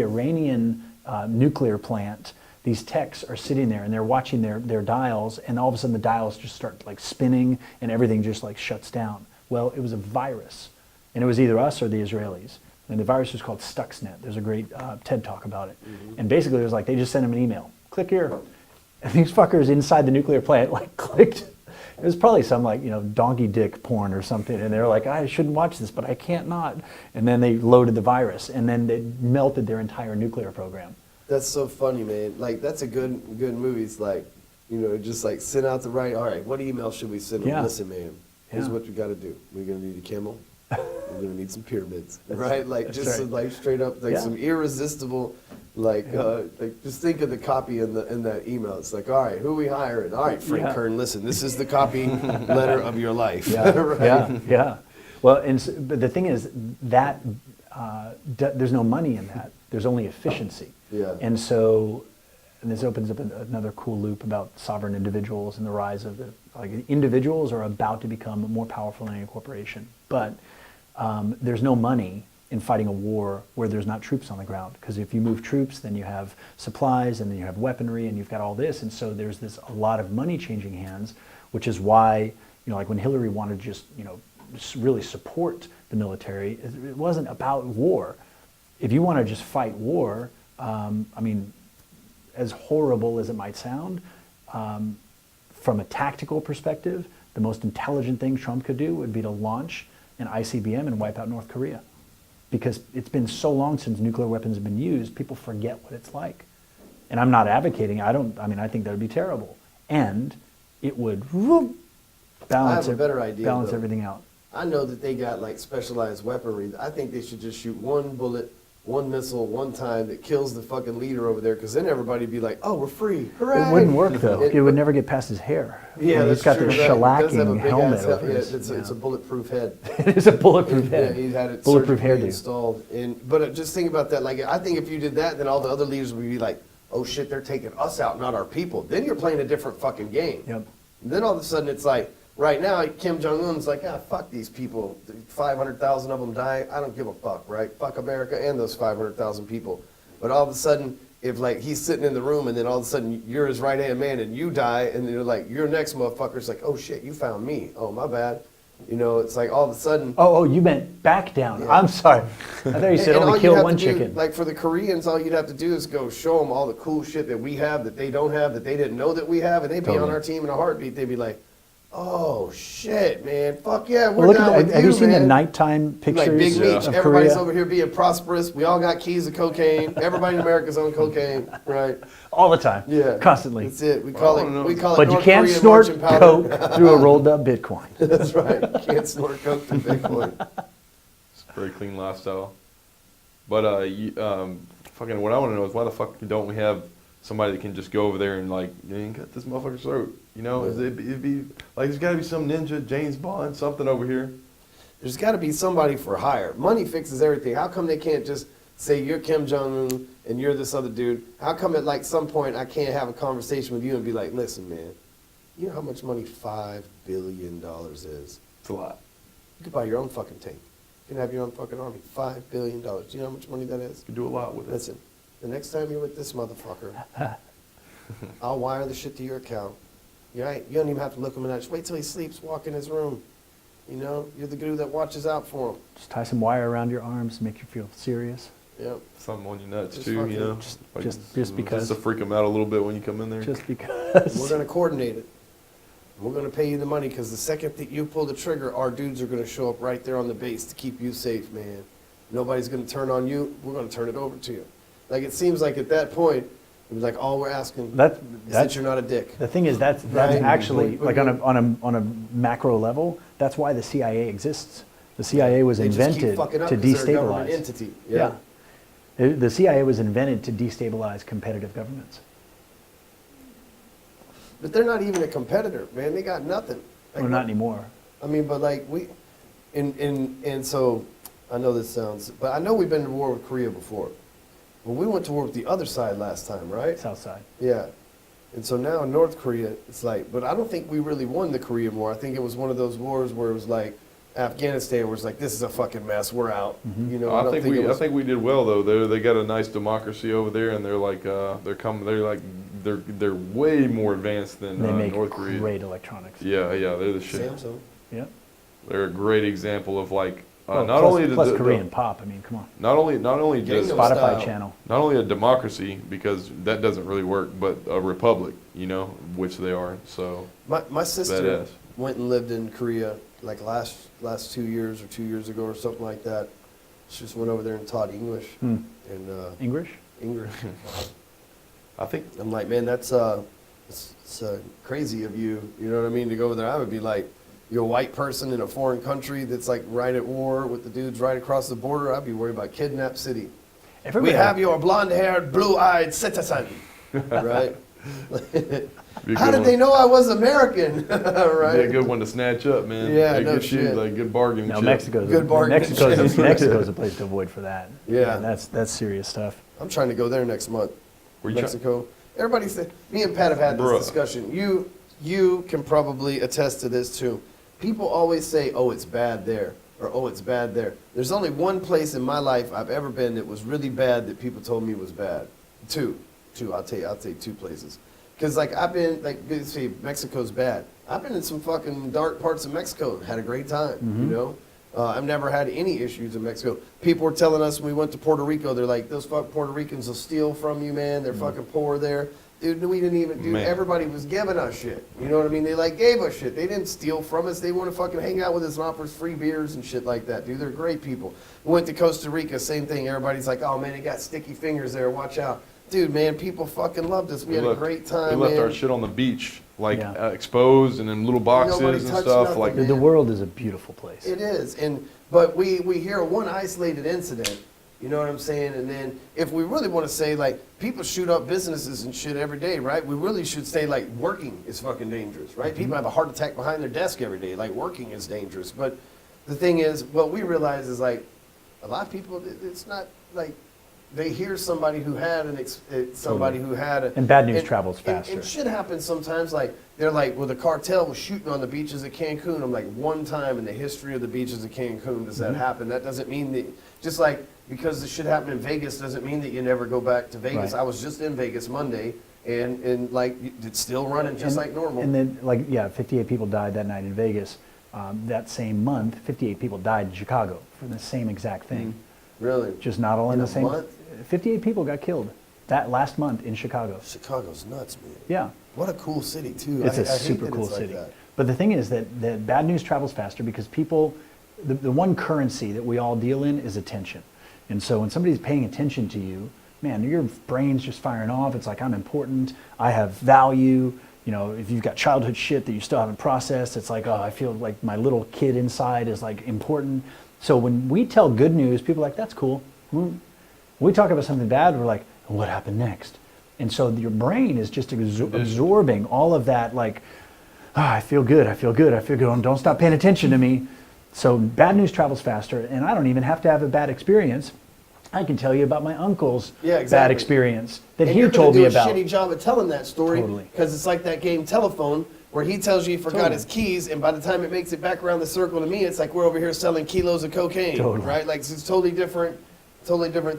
Iranian nuclear plant, these techs are sitting there and they're watching their dials, and all of a sudden the dials just start like spinning and everything just like shuts down. Well, it was a virus, and it was either us or the Israelis. And the virus was called Stuxnet. There's a great TED talk about it. Mm-hmm. And basically it was like they just sent him an email. Click here. And these fuckers inside the nuclear plant like clicked. It was probably some like, donkey dick porn or something. And they're like, I shouldn't watch this, but I can't not. And then they loaded the virus, and then they melted their entire nuclear program. That's so funny, man. Like, that's a good movie. It's like, just like send out the right, all right, what email should we send them? Yeah. Listen, man, here's what you got to do. We're going to need a camel. We're going to need some pyramids, right? Like, That's just right. some, like straight up, like some irresistible, like just think of the copy in that email. It's like, all right, who are we hiring? All right, Frank Kern, listen, this is the copy letter of your life. Yeah, right? yeah. Well, but the thing is that there's no money in that. There's only efficiency. Yeah. And so, and this opens up another cool loop about sovereign individuals and the rise of individuals are about to become more powerful than any corporation. But there's no money in fighting a war where there's not troops on the ground. Because if you move troops, then you have supplies, and then you have weaponry, and you've got all this. And so there's a lot of money changing hands, which is why, like when Hillary wanted to just, really support the military, it wasn't about war. If you want to just fight war, as horrible as it might sound, from a tactical perspective, the most intelligent thing Trump could do would be to launch an ICBM and wipe out North Korea. Because it's been so long since nuclear weapons have been used, people forget what it's like. And I'm not advocating, I think that would be terrible. And it would balance everything out. I know that they got like specialized weaponry. I think they should just shoot one bullet, one missile, one time that kills the fucking leader over there, because then everybody would be like, oh, we're free, hooray! It wouldn't work though. It would never get past his hair. Yeah, he's got this shellacking helmet over his. his. It's a bulletproof head. It is a bulletproof head. Yeah, he had it bulletproof surgically hairdo installed. But just think about that. Like, I think if you did that, then all the other leaders would be like, oh shit, they're taking us out, not our people. Then you're playing a different fucking game. Yep. And then all of a sudden it's like, right now, Kim Jong-un's like, fuck these people. 500,000 of them die. I don't give a fuck, right? Fuck America and those 500,000 people. But all of a sudden, if like he's sitting in the room and then all of a sudden you're his right-hand man and you die, and you're like, your next motherfucker's like, oh shit, you found me. Oh, my bad. It's like all of a sudden. Oh, you meant back down. Yeah. I'm sorry. I thought you said and only kill one chicken. Like for the Koreans, all you'd have to do is go show them all the cool shit that we have that they don't have, that they didn't know that we have, and they'd be on our team in a heartbeat. They'd be like, oh shit, man! Fuck yeah, we're down with you, have you seen man. the nighttime pictures like Big Meech, of everybody's Korea? over here being prosperous. We all got keys of cocaine. Everybody in America's on cocaine, right? All the time. Yeah, constantly. That's it. We call it. We call it. But North you can't Korean snort marching powder. coke through a rolled up Bitcoin. That's right. You can't snort coke through Bitcoin. It's a very clean lifestyle. But fucking, what I want to know is why the fuck don't we have somebody that can just go over there and like, cut this motherfucker's throat? It'd be like there's got to be some ninja, James Bond, something over here. There's got to be somebody for hire. Money fixes everything. How come they can't just say you're Kim Jong-un and you're this other dude? How come at like some point I can't have a conversation with you and be like, listen, man, you know how much money $5 billion is? It's a lot. You could buy your own fucking tank. You can have your own fucking army. $5 billion. Do you know how much money that is? You can do a lot with it. Listen, the next time you're with this motherfucker, I'll wire the shit to your account. You don't even have to look him in the eye. Just wait till he sleeps, walk in his room. You're the dude that watches out for him. Just tie some wire around your arms, make you feel serious. Yep. Something on your nuts Just too, fucking- Just because. Just to freak them out a little bit when you come in there. Just because. We're going to coordinate it. We're going to pay you the money because the second that you pull the trigger, our dudes are going to show up right there on the base to keep you safe, man. Nobody's going to turn on you. We're going to turn it over to you. Like, it seems like at that point, it was like, all we're asking is that you're not a dick. The thing is, that's Right. actually, like on a macro level, that's why the CIA exists. The CIA was They just keep invented fucking up to 'cause they're a government destabilize. entity. Yeah. The CIA was invented to destabilize competitive governments. But they're not even a competitor, man. They got nothing. Like, Well, not anymore. I mean, but like and so I know this sounds, but I know we've been to war with Korea before. Well, we went to war with the other side last time, right? South side. Yeah. And so now in North Korea, it's like, but I don't think we really won the Korean War. I think it was one of those wars where it was like Afghanistan, where it's like, this is a fucking mess, we're out. You know, I don't think it was- I think we did well though. They got a nice democracy over there, and they're like they're way more advanced than They make North Korea. great electronics. Yeah, they're the shit. Samsung. Yeah. They're a great example of like Well, not plus, only plus Korean pop. I mean, come on. not only does Gangnam Spotify style. channel. not only a democracy, because that doesn't really work, but a republic, you know, which they are. So My sister Badass. went and lived in Korea like last 2 years or 2 years ago or something like that. She just went over there and taught English and English? English. I think I'm like, man, that's it's crazy of you. You know what I mean? To go over there, I would be like, you're a white person in a foreign country that's like right at war with the dudes right across the border. I'd be worried about Kidnap City. Everybody, We have your blonde-haired, blue-eyed citizen, right? be a How good did one. they know I was American, Be a right? good one to snatch up, man. Yeah, Like, no good shit. Like good bargain. No, chip. Mexico's Good bargain. Mexico's a place to avoid for that. Yeah. That's serious stuff. I'm trying to go there next month. Where you try- Mexico. Everybody said, me and Pat have had this Bruh. discussion. You can probably attest to this too. People always say, oh, it's bad there, or oh, it's bad there. There's only one place in my life I've ever been that was really bad that people told me was bad. Two. I'll take 2 places. Because like I've been, like, they say Mexico's bad. I've been in some fucking dark parts of Mexico and had a great time, you know? I've never had any issues in Mexico. People were telling us when we went to Puerto Rico, they're like, those fucking Puerto Ricans will steal from you, man. They're fucking poor there. Dude, we didn't even, Man. everybody was giving us shit. You know what I mean? They like gave us shit. They didn't steal from us. They want to fucking hang out with us and offer us free beers and shit like that, dude. They're great people. We went to Costa Rica, same thing. Everybody's like, oh man, they got sticky fingers there. Watch out. Dude, man, people fucking loved us. We had a great time, We left man. our shit on the beach, like Yeah. Exposed and in little boxes Nobody and touched stuff. nothing, Like man. The world is a beautiful place. It is, but we hear one isolated incident, you know what I'm saying? And then if we really want to say like people shoot up businesses and shit every day, right? We really should say like working is fucking dangerous, right? People have a heart attack behind their desk every day, like working is dangerous. But the thing is, what we realize is like a lot of people, it's not like they hear somebody who had And bad news travels faster. And shit happens sometimes. Like they're like, well, the cartel was shooting on the beaches of Cancun. I'm like, one time in the history of the beaches of Cancun does that happen. That doesn't mean that. Just like because the shit happened in Vegas doesn't mean that you never go back to Vegas. Right. I was just in Vegas Monday, and like it's still running just like normal. And then, 58 people died that night in Vegas. That same month, 58 people died in Chicago for the same exact thing. Really, Just not all in In the a same. month? 58 people got killed that last month in Chicago. Chicago's nuts, man. Yeah. What a cool city too. It's I a hate super that cool it's like city. that. But the thing is that bad news travels faster because people, the one currency that we all deal in is attention. And so when somebody's paying attention to you, man, your brain's just firing off. It's like, I'm important. I have value. You know, if you've got childhood shit that you still haven't processed, it's like, oh, I feel like my little kid inside is like important. So when we tell good news, people are like, that's cool. We talk about something bad, we're like, what happened next? And so your brain is just absorbing all of that, like, I feel good, I feel good, I feel good. Don't stop paying attention to me. So bad news travels faster, and I don't even have to have a bad experience. I can tell you about my uncle's bad experience that And he you're told gonna me do a about. shitty job of telling that story Totally. because it's like that game Telephone where he tells you he forgot Totally. his keys, and by the time it makes it back around the circle to me, it's like we're over here selling kilos of cocaine, Totally. right? Like it's totally different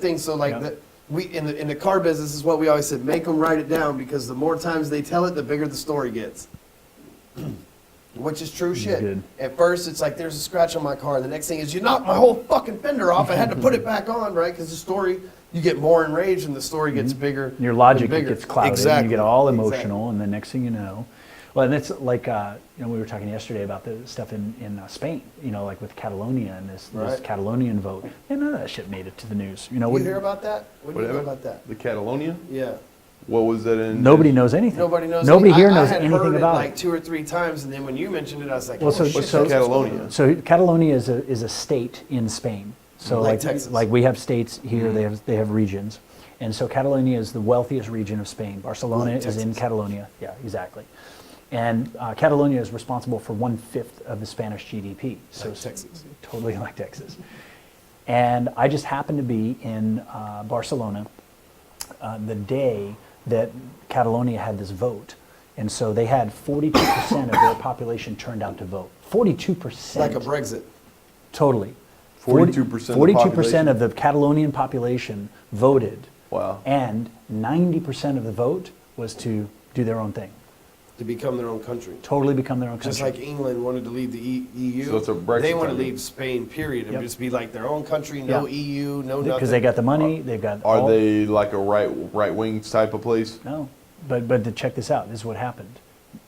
things. So like Yeah. we in the car business is what we always said: make them write it down because the more times they tell it, the bigger the story gets. Which is true shit. good. At first, it's like there's a scratch on my car. The next thing is you knocked my whole fucking fender off. I had to put it back on, right? Because the story, you get more enraged and the story gets bigger. Your logic and bigger. gets clouded. Exactly. You get all Exactly. emotional, and the next thing you know, well, and it's like we were talking yesterday about the stuff in Spain. Like with Catalonia and this Right. Catalonian vote. And none of that shit made it to the news. You hear about that? What do you know about that? The Catalonia? Yeah. What was that in? Nobody knows anything. Nobody knows. Nobody here I knows had anything heard about it like it. 2 or 3 times, and then when you mentioned it, I was like, Well, oh, so- shit, What's so- that's what's going Catalonia? on. So Catalonia is a state in Spain. So Like Texas. like we have states here, they have regions, and so Catalonia is the wealthiest region of Spain. Barcelona Like is in Texas. Catalonia. Yeah, exactly. And Catalonia is responsible for 1/5 of the Spanish GDP. So Like Texas. Totally like Texas. And I just happened to be in Barcelona the day that Catalonia had this vote. And so they had 42% of their population turned out to vote. 42%. Like a Brexit. Totally. 42% 42% of the Catalonian population voted. Wow. And 90% of the vote was to do their own thing. To become their own country. Totally become their own country. Just like England wanted to leave the EU. So it's a Brexit they want to country. leave Spain, period, and Yep. just be like their own country, no Yeah. EU, no nothing. Because they got the money, they've got Are all- they like a right wing type of place? No, but to check this out, this is what happened.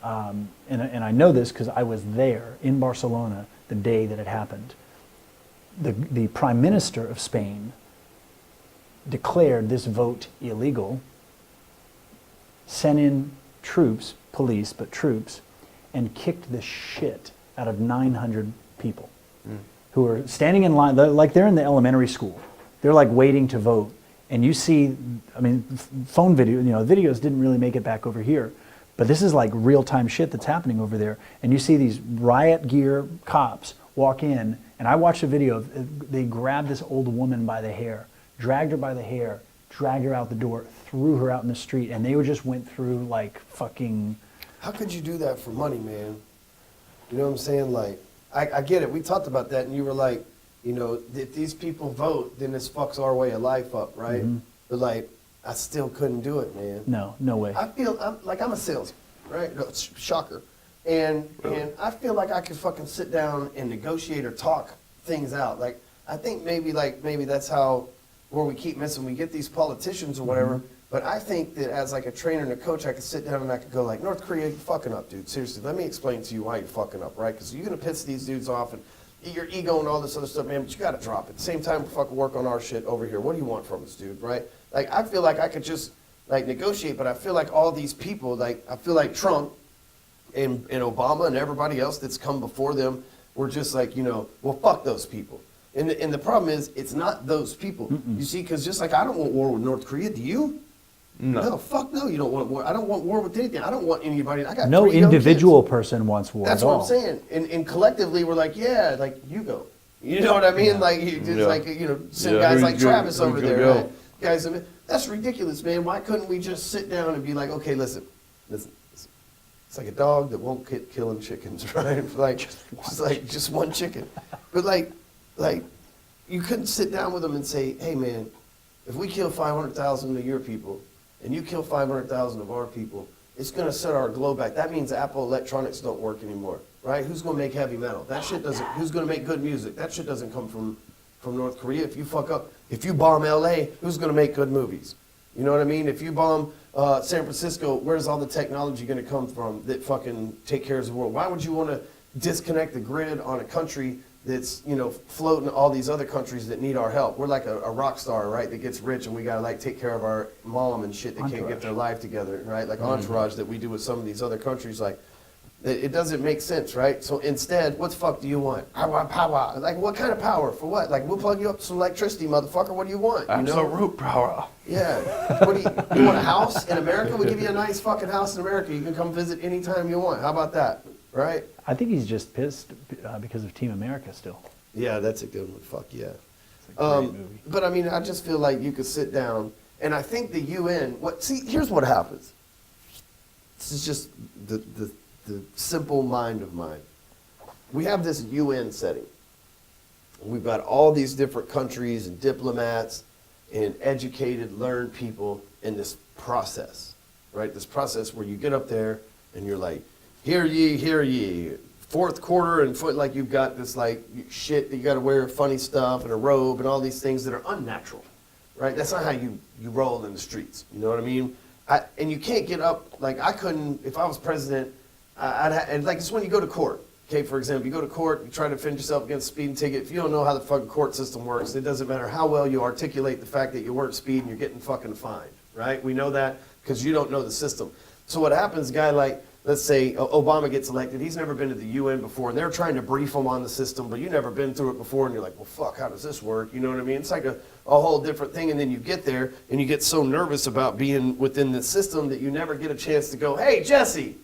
And I know this because I was there in Barcelona the day that it happened. The Prime Minister of Spain declared this vote illegal, sent in troops, police, but troops, and kicked the shit out of 900 people who were standing in line, like they're in the elementary school. They're like waiting to vote. And you see, I mean, phone video, videos didn't really make it back over here, but this is like real-time shit that's happening over there. And you see these riot gear cops walk in, and I watched a video of, they grabbed this old woman by the hair, dragged her by the hair, dragged her out the door, threw her out in the street, and they just went through like fucking... How could you do that for money, man? You know what I'm saying? Like, I get it. We talked about that, and you were like, if these people vote, then this fucks our way of life up, right? Mm-hmm. But like, I still couldn't do it, man. No way. I feel I'm a salesman, right? No, shocker. And I feel like I could fucking sit down and negotiate or talk things out. Like, I think maybe that's how, where we keep missing, we get these politicians or whatever. Mm-hmm. But I think that as like a trainer and a coach, I could sit down and I could go like, North Korea, you're fucking up, dude. Seriously, let me explain to you why you're fucking up, right? Because you're going to piss these dudes off and your ego and all this other stuff, man, but you got to drop it. At the same time, fucking work on our shit over here. What do you want from us, dude, right? Like, I feel like I could just like negotiate, but I feel like all these people, like, I feel like Trump and Obama and everybody else that's come before them were just like, well, fuck those people. And the problem is, it's not those people. You see, because just like I don't want war with North Korea, do you? No, fuck no, you don't want war. I don't want war with anything. I don't want anybody. I got No 3 young individual kids. person wants war That's at what all. I'm saying. And collectively, we're like, yeah, like, you go. You know what I mean? Like, you just Yeah. like, send Yeah, guys who's like gonna- Travis who's over gonna there. go? Right? Guys, I mean, that's ridiculous, man. Why couldn't we just sit down and be like, okay, listen. It's like a dog that won't quit killing chickens, right? Like, just one chicken. But like, you couldn't sit down with them and say, hey, man, if we kill 500,000 of your people, and you kill 500,000 of our people, it's going to set our globe back. That means Apple electronics don't work anymore, right? Who's going to make heavy metal? That shit doesn't. Who's going to make good music? That shit doesn't come from North Korea. If you fuck up, if you bomb LA, who's going to make good movies? You know what I mean? If you bomb San Francisco, where's all the technology going to come from that fucking take care of the world? Why would you want to disconnect the grid on a country that's, floating all these other countries that need our help? We're like a rock star, right, that gets rich and we got to like take care of our mom and shit that can't Entourage. get their life together, right? Like Entourage that we do with some of these other countries. Like, it doesn't make sense, right? So instead, what the fuck do you want? I want power. Like, what kind of power? For what? Like, we'll plug you up some electricity, motherfucker. What do you want? You know? Absolute power. Yeah. What do you want a house in America? We'll give you a nice fucking house in America. You can come visit anytime you want. How about that? Right? I think he's just pissed because of Team America still. Yeah, that's a good one. Fuck yeah. It's a great movie. But I mean, I just feel like you could sit down, and I think the UN. Here's what happens. This is just the simple mind of mine. We have this UN setting. We've got all these different countries and diplomats and educated, learned people in this process, right? This process where you get up there and you're like, hear ye, fourth quarter, and like you've got this like shit that you got to wear funny stuff and a robe and all these things that are unnatural, right? That's not how you roll in the streets. You know what I mean? And you can't get up, like I couldn't, if I was president, and like it's when you go to court. Okay, for example, you go to court, you try to defend yourself against a speeding ticket. If you don't know how the fucking court system works, it doesn't matter how well you articulate the fact that you weren't speeding, you're getting fucking fined, right? We know that because you don't know the system. So what happens, a guy like, let's say Obama gets elected, he's never been to the UN before, and they're trying to brief him on the system, but you've never been through it before, and you're like, well, fuck, how does this work? You know what I mean? It's like a whole different thing, and then you get there, and you get so nervous about being within the system that you never get a chance to go, hey, Jesse,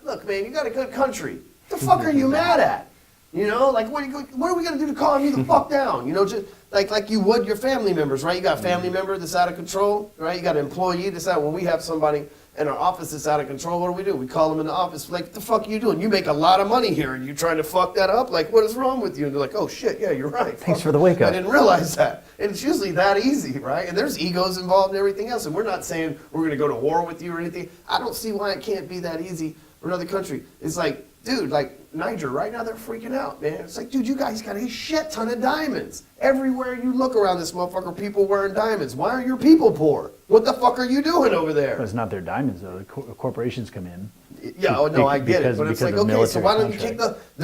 look, man, you got a good country. What the fuck are you mad at? You know, like, what are we going to do to calm you the fuck down? You know, just like you would your family members, right? You got a family member that's out of control, right? You got an employee that's out. When we have somebody in our office that's out of control, what do? We call them in the office, like, what the fuck are you doing? You make a lot of money here, and you trying to fuck that up? Like, what is wrong with you? And they're like, oh, shit, yeah, you're right. Thanks for the wake up. I didn't realize that. And it's usually that easy, right? And there's egos involved and everything else. And we're not saying we're going to go to war with you or anything. I don't see why it can't be that easy for another country. It's like, dude, like Niger, right now they're freaking out, man. It's like, dude, you guys got a shit ton of diamonds. Everywhere you look around this motherfucker, people wearing diamonds. Why are your people poor? What the fuck are you doing over there? Well, it's not their diamonds, though. The corporations come in. Yeah, oh no, I get it. But it's like, okay, so why don't you kick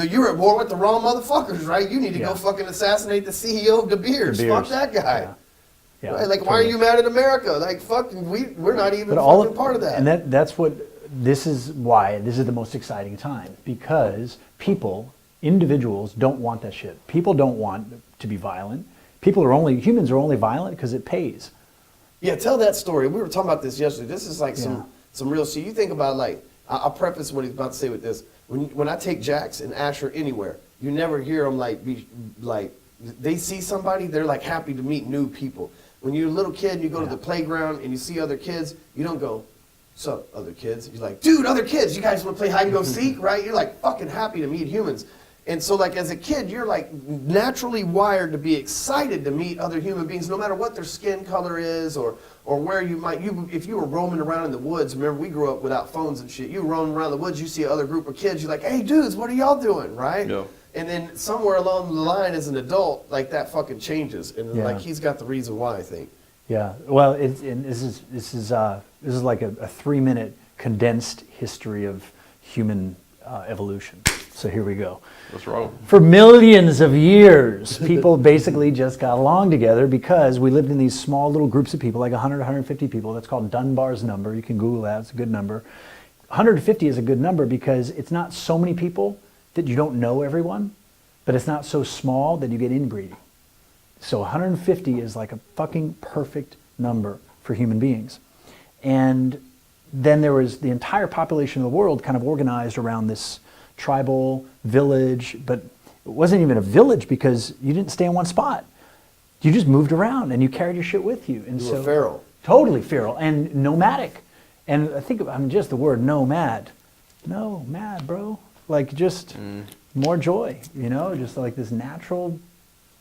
you're at war with the wrong motherfuckers, right? You need to go fucking assassinate the CEO of De Beers. Fuck that guy. Yeah. Right? Like, why are you mad at America? Like, fucking, we're not even part of that. And that's what, this is why this is the most exciting time. Because people, individuals, don't want that shit. People don't want to be violent. Humans are only violent because it pays. Yeah, tell that story. We were talking about this yesterday. This is like some real shit. You think about, like, I'll preface what he's about to say with this. When I take Jax and Asher anywhere, you never hear them they see somebody, they're like happy to meet new people. When you're a little kid and you go to the playground and you see other kids, you don't go, "Sup, other kids?" You're like, "Dude, other kids, you guys want to play hide and go seek?" Right? You're like fucking happy to meet humans. And so, like, as a kid, you're like naturally wired to be excited to meet other human beings, no matter what their skin color is or where if you were roaming around in the woods. Remember, we grew up without phones and shit. You roam around the woods, you see another group of kids, you're like, "Hey, dudes, what are y'all doing?" Right? Yeah. And then somewhere along the line, as an adult, like that fucking changes, and like he's got the reason why, I think. Yeah. Well, this is like a 3-minute condensed history of human evolution. So here we go. What's wrong? For millions of years, people basically just got along together because we lived in these small little groups of people, like 100, 150 people. That's called Dunbar's number. You can Google that. It's a good number. 150 is a good number because it's not so many people that you don't know everyone, but it's not so small that you get inbreeding. So 150 is like a fucking perfect number for human beings. And then there was the entire population of the world kind of organized around this tribal village, but it wasn't even a village because you didn't stay in one spot. You just moved around and you carried your shit with you. And you were feral. Totally feral and nomadic. And just the word nomad. No, mad, bro. Like just more joy, just like this natural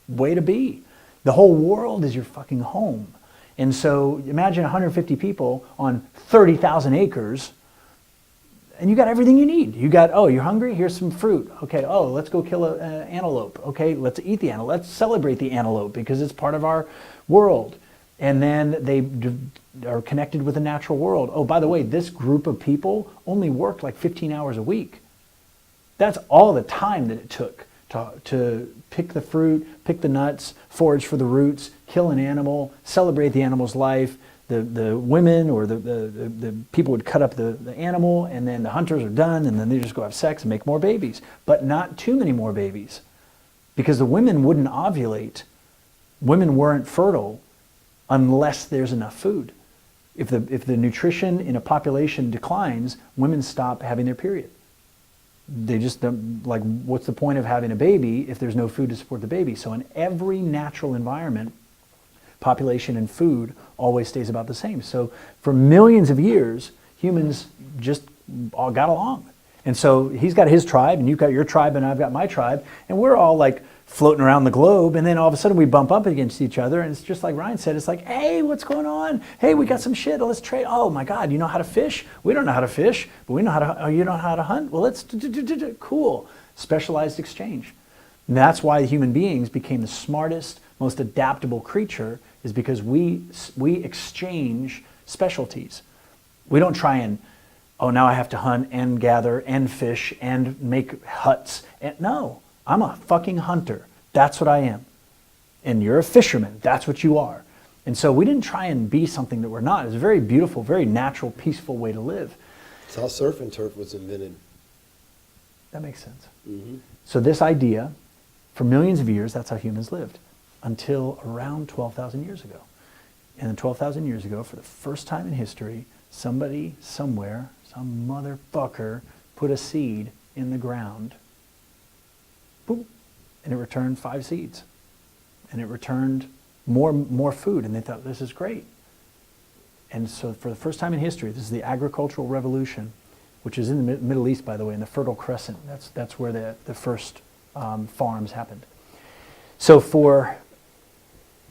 way to be. The whole world is your fucking home. And so imagine 150 people on 30,000 acres. And you got everything you need. You got, you're hungry? Here's some fruit. Okay, let's go kill an antelope. Okay, let's eat the antelope. Let's celebrate the antelope because it's part of our world. And then they are connected with the natural world. Oh, by the way, this group of people only worked like 15 hours a week. That's all the time that it took to pick the fruit, pick the nuts, forage for the roots, kill an animal, celebrate the animal's life. The women or the people would cut up the animal, and then the hunters are done, and then they just go have sex and make more babies. But not too many more babies, because the women wouldn't ovulate. Women weren't fertile unless there's enough food. If the nutrition in a population declines, women stop having their period. They just like, what's the point of having a baby if there's no food to support the baby? So in every natural environment, population and food always stays about the same. So for millions of years, humans just all got along. And so he's got his tribe, and you've got your tribe, and I've got my tribe, and we're all like floating around the globe, and then all of a sudden we bump up against each other, and it's just like Ryan said, it's like, hey, what's going on? Hey, we got some shit, let's trade. Oh my God, you know how to fish? We don't know how to fish, but we know how to, you know how to hunt? Well, let's, cool. Specialized exchange. And that's why human beings became the smartest, most adaptable creature, is because we exchange specialties. We don't try and, now I have to hunt and gather and fish and make huts. No, I'm a fucking hunter. That's what I am. And you're a fisherman. That's what you are. And so we didn't try and be something that we're not. It's a very beautiful, very natural, peaceful way to live. It's how surf and turf was invented. That makes sense. Mm-hmm. So this idea, for millions of years, that's how humans lived, until around 12,000 years ago. And then 12,000 years ago, for the first time in history, somebody, somewhere, some motherfucker put a seed in the ground, boop, and it returned 5 seeds. And it returned more food, and they thought, this is great. And so for the first time in history, this is the agricultural revolution, which is in the Middle East, by the way, in the Fertile Crescent. That's where the first farms happened. So for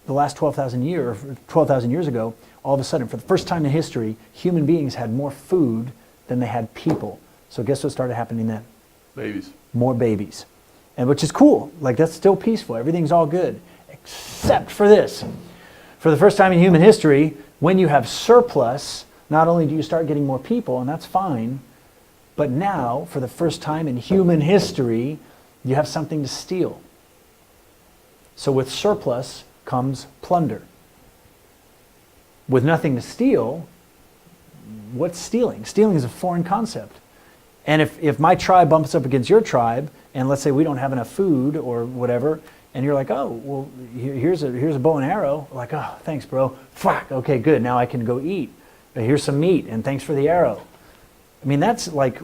the last 12,000 years ago, all of a sudden, for the first time in history, human beings had more food than they had people. So guess what started happening then? Babies. More babies. And which is cool. Like, that's still peaceful. Everything's all good. Except for this. For the first time in human history, when you have surplus, not only do you start getting more people, and that's fine, but now, for the first time in human history, you have something to steal. So with surplus comes plunder. With nothing to steal, what's stealing? Stealing is a foreign concept. And if my tribe bumps up against your tribe, and let's say we don't have enough food or whatever, and you're like, oh, well, here's a bow and arrow. Like, oh, thanks, bro. Fuck, okay, good. Now I can go eat. Here's some meat, and thanks for the arrow. I mean, that's like,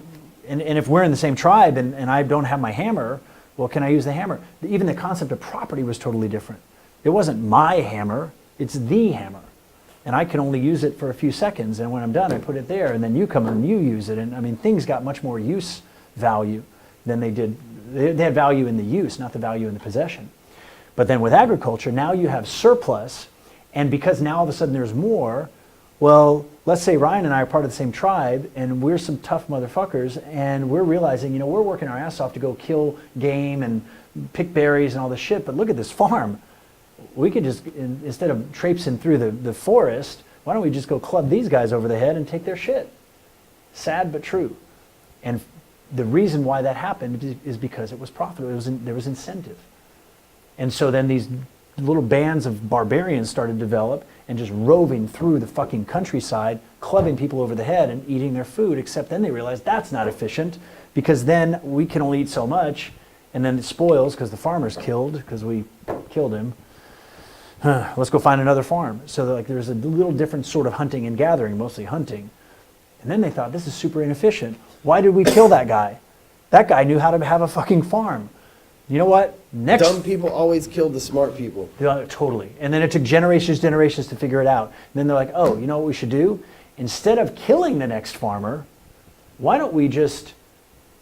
and if we're in the same tribe and I don't have my hammer, well, can I use the hammer? Even the concept of property was totally different. It wasn't my hammer, it's the hammer. And I can only use it for a few seconds, and when I'm done, I put it there, and then you come and you use it. And I mean, things got much more use value than they did. They had value in the use, not the value in the possession. But then with agriculture, now you have surplus, and because now all of a sudden there's more, well, let's say Ryan and I are part of the same tribe, and we're some tough motherfuckers, and we're realizing, you know, we're working our ass off to go kill game and pick berries and all this shit, but look at this farm. We could just, instead of traipsing through the forest, why don't we just go club these guys over the head and take their shit? Sad but true. And the reason why that happened is because it was profitable. There was incentive. And so then these little bands of barbarians started to develop and just roving through the fucking countryside, clubbing people over the head and eating their food, except then they realized that's not efficient because then we can only eat so much and then it spoils because the farmer's killed because we killed him. Let's go find another farm. So like there's a little different sort of hunting and gathering, mostly hunting. And then they thought, this is super inefficient. Why did we kill that guy? That guy knew how to have a fucking farm. You know what? Next, Dumb people always kill the smart people. yeah, totally. And then it took generations to figure it out. And then they're like, oh, you know what we should do? Instead of killing the next farmer, why don't we just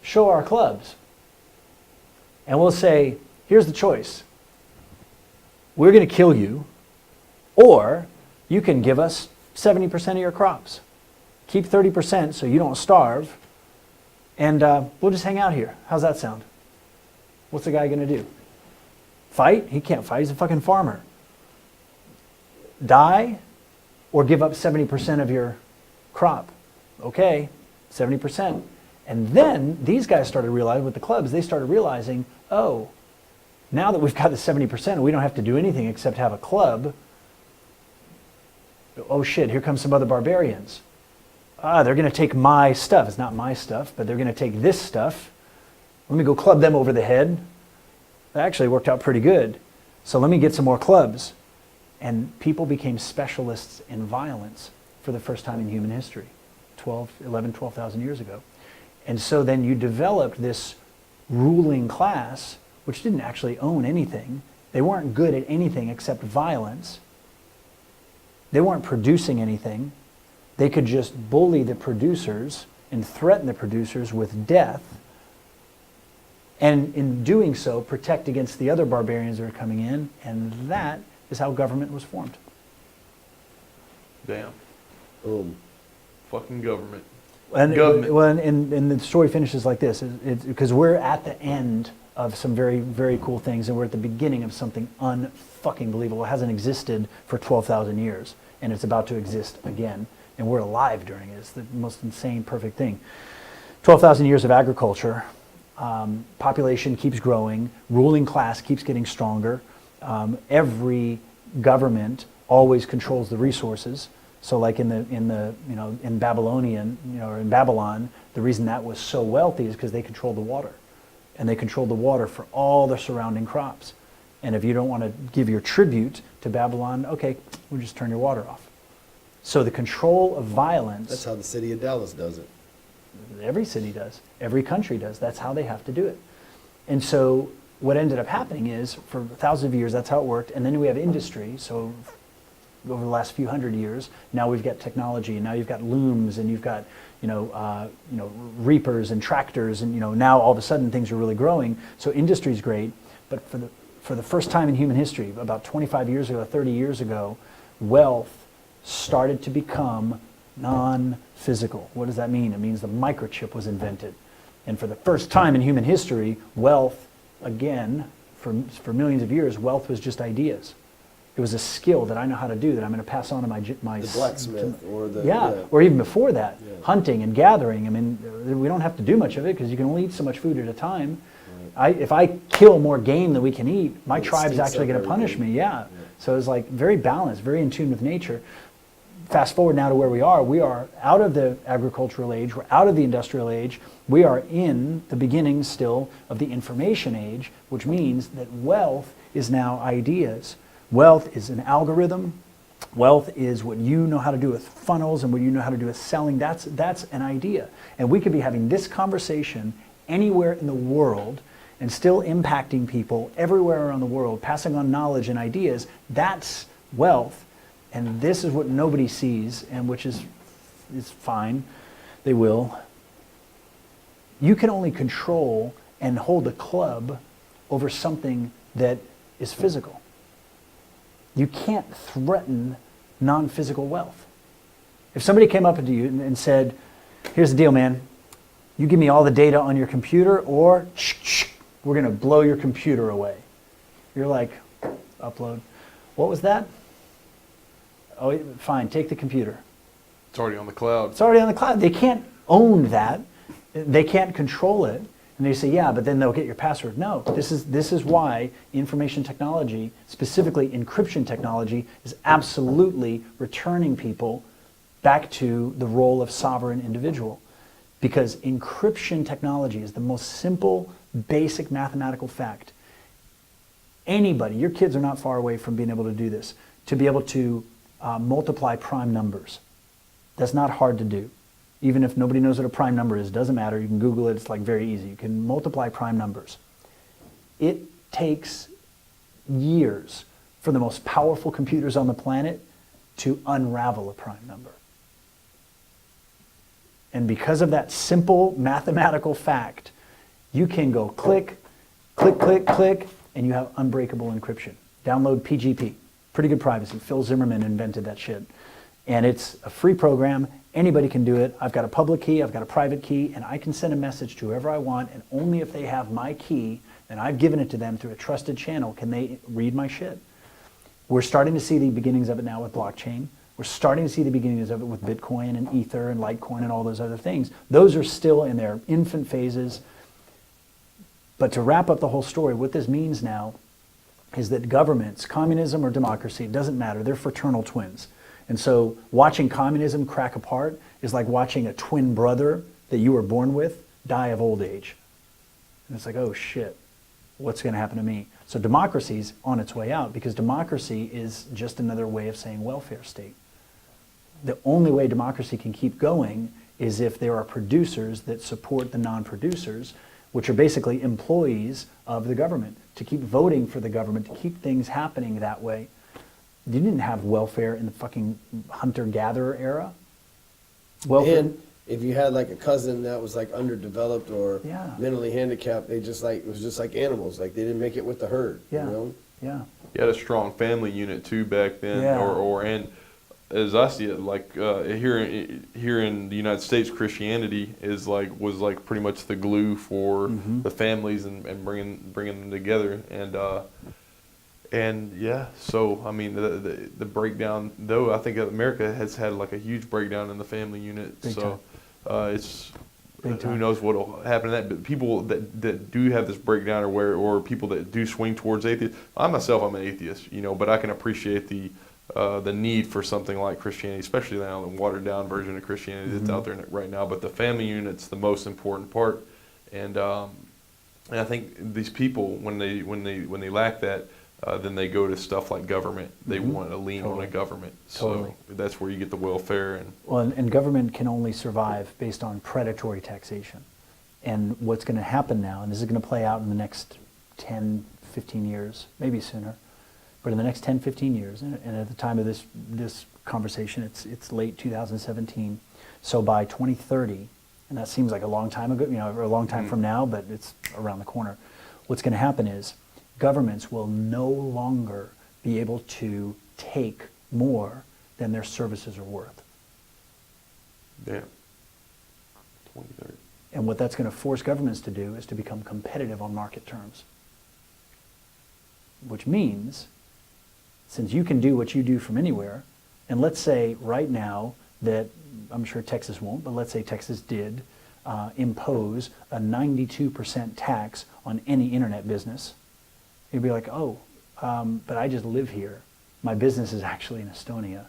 show our clubs? And we'll say, here's the choice. We're going to kill you, or you can give us 70% of your crops. Keep 30% so you don't starve, and we'll just hang out here. How's that sound? What's the guy going to do? Fight? He can't fight. He's a fucking farmer. Die or give up 70% of your crop? Okay, 70%. And then these guys started realizing, with the clubs, they started realizing, oh, now that we've got the 70% and we don't have to do anything except have a club, oh shit, here comes some other barbarians. They're going to take my stuff. It's not my stuff, but they're going to take this stuff. Let me go club them over the head. That actually worked out pretty good. So let me get some more clubs. And people became specialists in violence for the first time in human history, 12,000 years ago. And so then you developed this ruling class, which didn't actually own anything. They weren't good at anything except violence. They weren't producing anything. They could just bully the producers and threaten the producers with death. And in doing so, protect against the other barbarians that are coming in. And that is how government was formed. Damn. Boom. Fucking government. And, Government. well, and the story finishes like this, because we're at the end of some very, very cool things, and we're at the beginning of something unfucking believable. It hasn't existed for 12,000 years, and it's about to exist again. And we're alive during it. It's the most insane, perfect thing. 12,000 years of agriculture. Population keeps growing. Ruling class keeps getting stronger. Every government always controls the resources. So, like in Babylonian, or in Babylon, the reason that was so wealthy is because they controlled the water, and they controlled the water for all the surrounding crops. And if you don't want to give your tribute to Babylon, okay, we'll just turn your water off. So the control of violence. That's how the city of Dallas does it. Every city does. Every country does. That's how they have to do it. And so what ended up happening is, for thousands of years, that's how it worked. And then we have industry. So over the last few hundred years, now we've got technology, and now you've got looms, and you've got reapers and tractors, and now all of a sudden things are really growing. So industry's great, but for the first time in human history, about 25 years ago, 30 years ago, wealth started to become non-physical. What does that mean? It means the microchip was invented. And for the first time in human history, wealth, again, for millions of years, wealth was just ideas. It was a skill that I know how to do that I'm going to pass on to my the blacksmith or the or even before that, Yeah. hunting and gathering. I mean, we don't have to do much of it because you can only eat so much food at a time. If I kill more game than we can eat, my It tribe's stinks actually up going to punish everything. me. Yeah. So it's like very balanced, very in tune with nature. Fast forward now to where we are. We are out of the agricultural age. We're out of the industrial age. We are in the beginnings still of the information age, which means that wealth is now ideas. Wealth is an algorithm. Wealth is what you know how to do with funnels and what you know how to do with selling. That's an idea. And we could be having this conversation anywhere in the world and still impacting people everywhere around the world, passing on knowledge and ideas. That's wealth. And this is what nobody sees, and which is fine. They will. You can only control and hold a club over something that is physical. You can't threaten non-physical wealth. If somebody came up to you and said, here's the deal, man. You give me all the data on your computer, or we're going to blow your computer away. You're like, upload. What was that? Oh, fine, take the computer. It's already on the cloud. It's already on the cloud. They can't own that. They can't control it. And they say, yeah, but then they'll get your password. No, this is why information technology, specifically encryption technology, is absolutely returning people back to the role of sovereign individual. Because encryption technology is the most simple, basic mathematical fact. Anybody, your kids are not far away from being able to do this, to be able to multiply prime numbers. That's not hard to do. Even if nobody knows what a prime number is, doesn't matter. You can Google it. It's like very easy. You can multiply prime numbers. It takes years for the most powerful computers on the planet to unravel a prime number. And because of that simple mathematical fact, you can go click, click, click, click, and you have unbreakable encryption. Download PGP. Pretty good privacy. Phil Zimmerman invented that shit. And it's a free program. Anybody can do it. I've got a public key, I've got a private key, and I can send a message to whoever I want, and only if they have my key, and I've given it to them through a trusted channel, can they read my shit. We're starting to see the beginnings of it now with blockchain. We're starting to see the beginnings of it with Bitcoin and Ether and Litecoin and all those other things. Those are still in their infant phases. But to wrap up the whole story, what this means now is that governments, communism or democracy, it doesn't matter, they're fraternal twins. And so watching communism crack apart is like watching a twin brother that you were born with die of old age. And it's like, oh shit, what's going to happen to me? So democracy's on its way out, because democracy is just another way of saying welfare state. The only way democracy can keep going is if there are producers that support the non-producers, which are basically employees of the government, to keep voting for the government, to keep things happening that way. You didn't have welfare in the fucking hunter-gatherer era. Welfare. And if you had like a cousin that was like underdeveloped or Yeah. mentally handicapped, they just like, it was just like animals. Like they didn't make it with the herd. Yeah. You know? Yeah. You had a strong family unit too back then, Yeah. and as I see it, like here in the United States, Christianity was like pretty much the glue for the families and bringing them together, and yeah. So I mean the breakdown, though, I think America has had like a huge breakdown in the family unit. Big so it's Big who time. knows what'll happen to that. But people that do have this breakdown, or people that do swing towards atheism. I'm an atheist, but I can appreciate the need for something like Christianity, especially now the watered down version of Christianity that's out there right now. But the family unit's the most important part, and I think these people when they lack that, then they go to stuff like government. They want to lean on a government. Totally. So that's where you get the welfare and. Well, and government can only survive based on predatory taxation. And what's going to happen now, and this is going to play out in the next 10, 15 years, maybe sooner, but in the next 10, 15 years, and at the time of this conversation, it's late 2017. So by 2030, and that seems like a long time ago, or a long time from now, but it's around the corner. What's going to happen is governments will no longer be able to take more than their services are worth. Damn. 2030. And what that's going to force governments to do is to become competitive on market terms. Which means, since you can do what you do from anywhere, and let's say right now that, I'm sure Texas won't, but let's say Texas did impose a 92% tax on any internet business, you'd be like, oh, but I just live here. My business is actually in Estonia.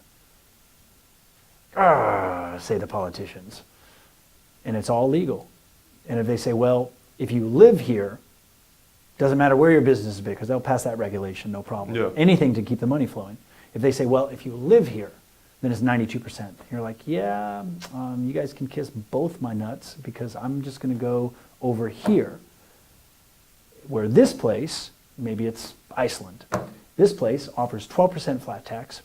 Say the politicians. And it's all legal. And if they say, well, if you live here, doesn't matter where your business is, because they'll pass that regulation, no problem. Yeah. Anything to keep the money flowing. If they say, well, if you live here, then it's 92%. You're like, yeah, you guys can kiss both my nuts, because I'm just going to go over here, where this place, maybe it's Iceland, this place offers 12% flat tax,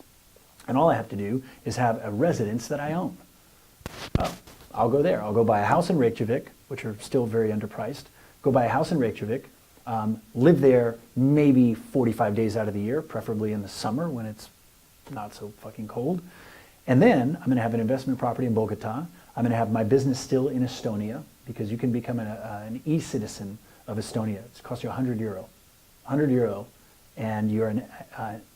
and all I have to do is have a residence that I own. I'll go there. I'll go buy a house in Reykjavik, which are still very underpriced. Go buy a house in Reykjavik, live there maybe 45 days out of the year, preferably in the summer when it's not so fucking cold. And then I'm going to have an investment property in Bogota. I'm going to have my business still in Estonia, because you can become an e-citizen of Estonia. It costs you €100. €100, and you're an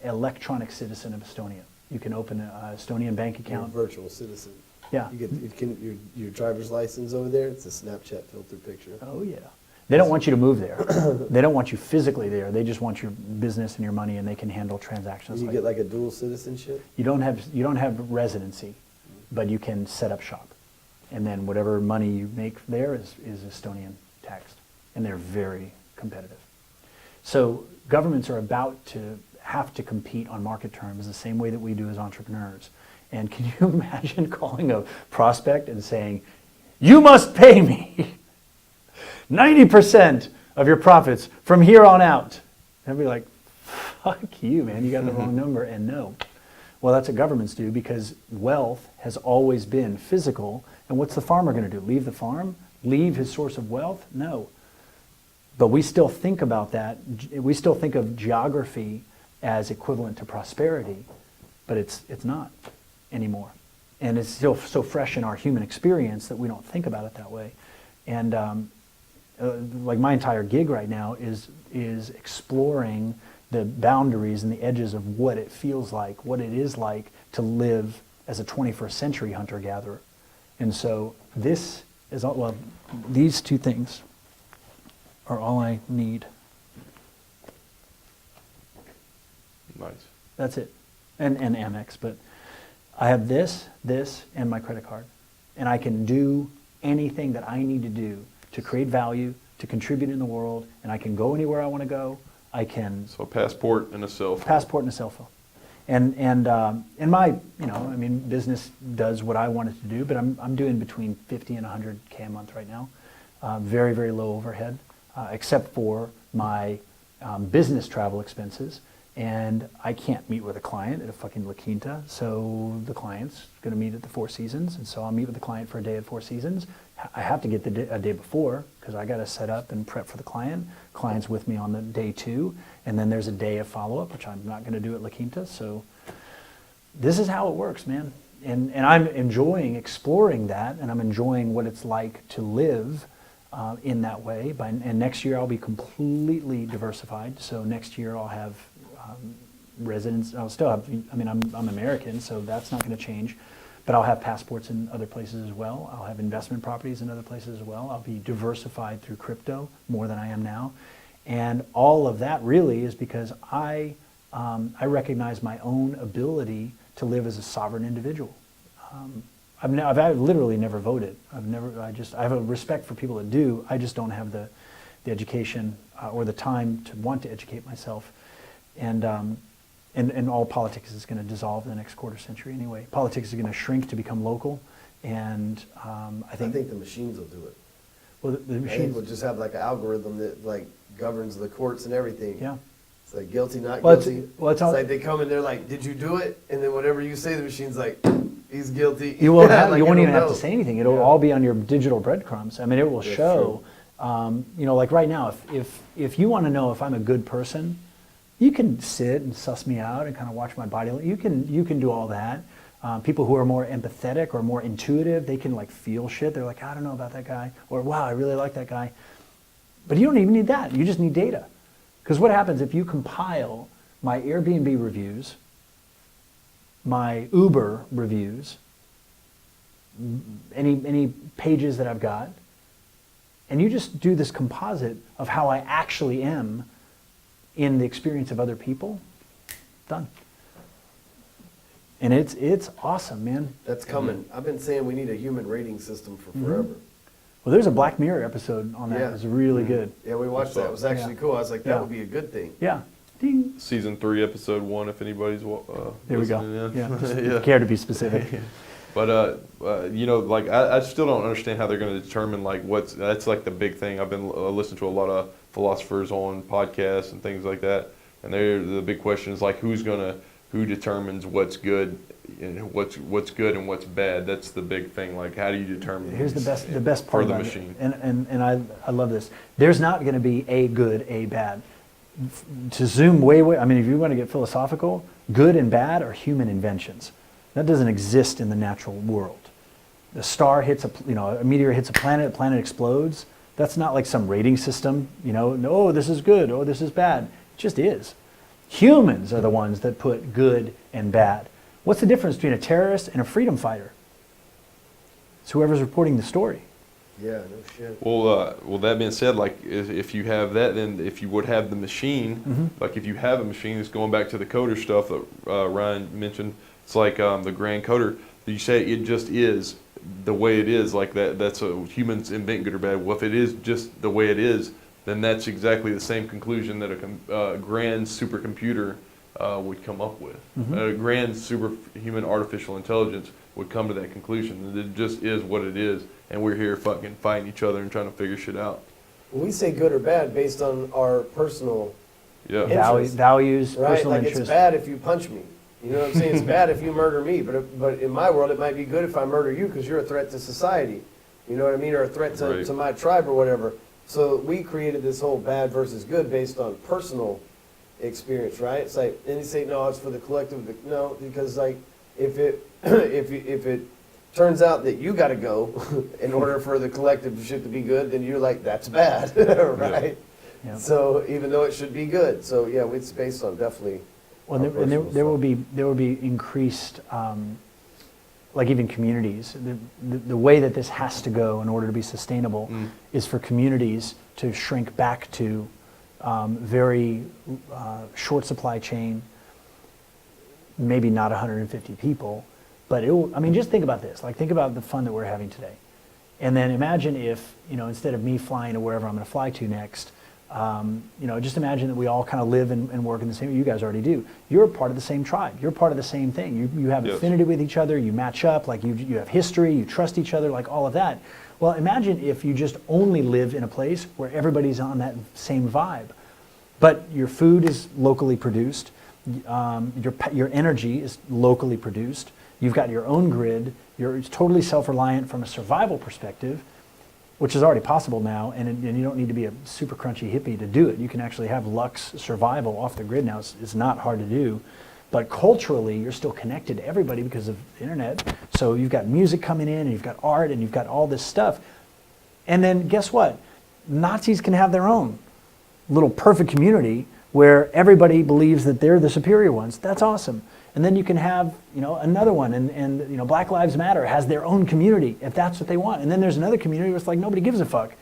electronic citizen of Estonia. You can open an Estonian bank You're a account. virtual citizen. Yeah. You get your driver's license over there. It's a Snapchat filtered picture. Oh, yeah. They don't want you to move there. They don't want you physically there. They just want your business and your money, and they can handle transactions. You get like a dual citizenship. You don't have residency, but you can set up shop, and then whatever money you make there is Estonian taxed, and they're very competitive. So governments are about to have to compete on market terms the same way that we do as entrepreneurs. And can you imagine calling a prospect and saying, "You must pay me 90% of your profits from here on out"? And I'd be like, fuck you, man, you got the wrong number. And no. Well, that's what governments do, because wealth has always been physical. And what's the farmer going to do? Leave the farm? Leave his source of wealth? No. But we still think about that. We still think of geography as equivalent to prosperity, but it's not anymore. And it's still so fresh in our human experience that we don't think about it that way. And like my entire gig right now is exploring the boundaries and the edges of what it feels like, what it is like to live as a 21st century hunter-gatherer. And so this is all, well, these two things are all I need. Nice. That's it. And Amex, but I have this, and my credit card. And I can do anything that I need to do to create value, to contribute in the world, and I can go anywhere I want to go. I can So a passport and a cell phone. passport and a cell phone. And my, business does what I want it to do, but I'm doing between 50 and 100K a month right now. Very, very low overhead, except for my business travel expenses. And I can't meet with a client at a fucking La Quinta, so the client's going to meet at the Four Seasons, and so I'll meet with the client for a day at Four Seasons. I have to get a day before, because I got to set up and prep for the client. Client's with me on the day 2, and then there's a day of follow-up, which I'm not going to do at La Quinta. So this is how it works, man. And I'm enjoying exploring that, and I'm enjoying what it's like to live in that way. And next year I'll be completely diversified. So next year I'll have residence. I'll still have, I'm American, so that's not going to change. But I'll have passports in other places as well. I'll have investment properties in other places as well. I'll be diversified through crypto more than I am now. And all of that really is because I recognize my own ability to live as a sovereign individual. I've literally never voted. I have a respect for people that do. I just don't have the education or the time to want to educate myself. And all politics is going to dissolve in the next quarter century anyway. Politics is going to shrink to become local, and I think the machines will do it. Well, the I think machines. we'll just have like an algorithm that like governs the courts and everything. Yeah. It's like guilty, not Well, it's- guilty. well, it's all- like they come and they're like, "Did you do it?" And then whatever you say, the machine's like, "He's guilty." You won't have, Like, you won't it'll even have to know. say anything. It'll Yeah. all be on your digital breadcrumbs. I mean, it will That's show. You know, like right now, if you want to know if I'm a good person, you can sit and suss me out and kind of watch my body. You can do all that. People who are more empathetic or more intuitive, they can like feel shit. They're like, I don't know about that guy, or wow, I really like that guy. But you don't even need that. You just need data. Because what happens if you compile my Airbnb reviews, my Uber reviews, any pages that I've got, and you just do this composite of how I actually am in the experience of other people, done. And it's awesome, man. That's coming. I've been saying we need a human rating system for forever. Well, there's a Black Mirror episode on that. Yeah. It was really good. Yeah, we watched that. It was actually cool. I was like, that Yeah. would be a good thing. Yeah. Ding. Season 3, episode 1, if anybody's There we go. listening in. Yeah. Just Yeah. care to be specific. But you know, like I still don't understand how they're going to determine like that's like the big thing. I've been listening to a lot of philosophers on podcasts and things like that, and the big question is like who determines what's good and what's good and what's bad. That's the big thing. Like how do you determine? Here's the best part for the about machine. it. And I love this. There's not going to be a good, a bad. To zoom way, I mean, if you want to get philosophical, good and bad are human inventions. That doesn't exist in the natural world. A star hits a meteor hits a planet explodes. That's not like some rating system, no, this is good, oh, this is bad. It just is. Humans are the ones that put good and bad. What's the difference between a terrorist and a freedom fighter? It's whoever's reporting the story. Yeah, no shit. Well, that being said, like if you have that, then if you would have the machine, like if you have a machine, it's going back to the coder stuff that Ryan mentioned. It's like the grand coder. You say it just is the way it is, like that. That's a humans invent good or bad. Well, if it is just the way it is, then that's exactly the same conclusion that a grand supercomputer would come up with. A grand superhuman artificial intelligence would come to that conclusion. That it just is what it is, and we're here fucking fighting each other and trying to figure shit out. Well, we say good or bad based on our personal, Yeah. Interest. Values, right? personal Like interests. it's bad if you punch me. You know what I'm saying? It's bad if you murder me, but in my world it might be good if I murder you because you're a threat to society. You know what I mean? Or a threat to, Right. to my tribe or whatever. So we created this whole bad versus good based on personal experience, right? It's like, and you say, no, it's for the collective. No, because like if it if it turns out that you got to go in order for the collective shit to be good, then you're like, that's bad, right? Yeah. So even though it should be good, so yeah, it's based on definitely. Well, our there personal will be increased, like even communities. The way that this has to go in order to be sustainable is for communities to shrink back to very short supply chain, maybe not 150 people, but just think about this. Like think about the fun that we're having today. And then imagine if, instead of me flying to wherever I'm going to fly to next, just imagine that we all kind of live and work in the same, you guys already do. You're part of the same tribe. You're part of the same thing. You have Yes. affinity with each other. You match up. Like you have history. You trust each other. Like all of that. Well, imagine if you just only lived in a place where everybody's on that same vibe. But your food is locally produced. Your energy is locally produced. You've got your own grid. You're totally self-reliant from a survival perspective, which is already possible now, and you don't need to be a super crunchy hippie to do it. You can actually have Lux survival off the grid now. It's not hard to do. But culturally, you're still connected to everybody because of the internet. So you've got music coming in, and you've got art, and you've got all this stuff. And then guess what? Nazis can have their own little perfect community where everybody believes that they're the superior ones. That's awesome. And then you can have, another one, and Black Lives Matter has their own community if that's what they want. And then there's another community where it's like nobody gives a fuck.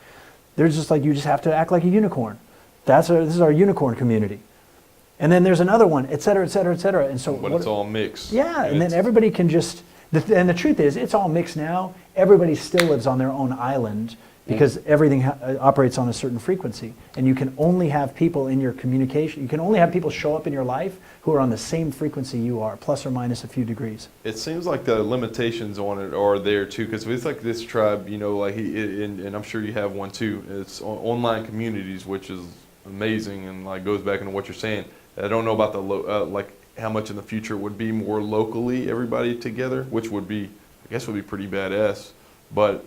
They're just like, you just have to act like a unicorn. This is our unicorn community. And then there's another one, et cetera, et cetera, et cetera. And so, But it's all mixed. yeah, and then everybody can just. And the truth is, it's all mixed now. Everybody still lives on their own island. because everything operates on a certain frequency, and you can only have people in your communication, you can only have people show up in your life who are on the same frequency you are, plus or minus a few degrees. It seems like the limitations on it are there too, because it's like this tribe, like and I'm sure you have one too. It's online communities, which is amazing and like goes back into what you're saying. I don't know about the like how much in the future would be more locally everybody together, which would be, I guess, would be pretty badass. But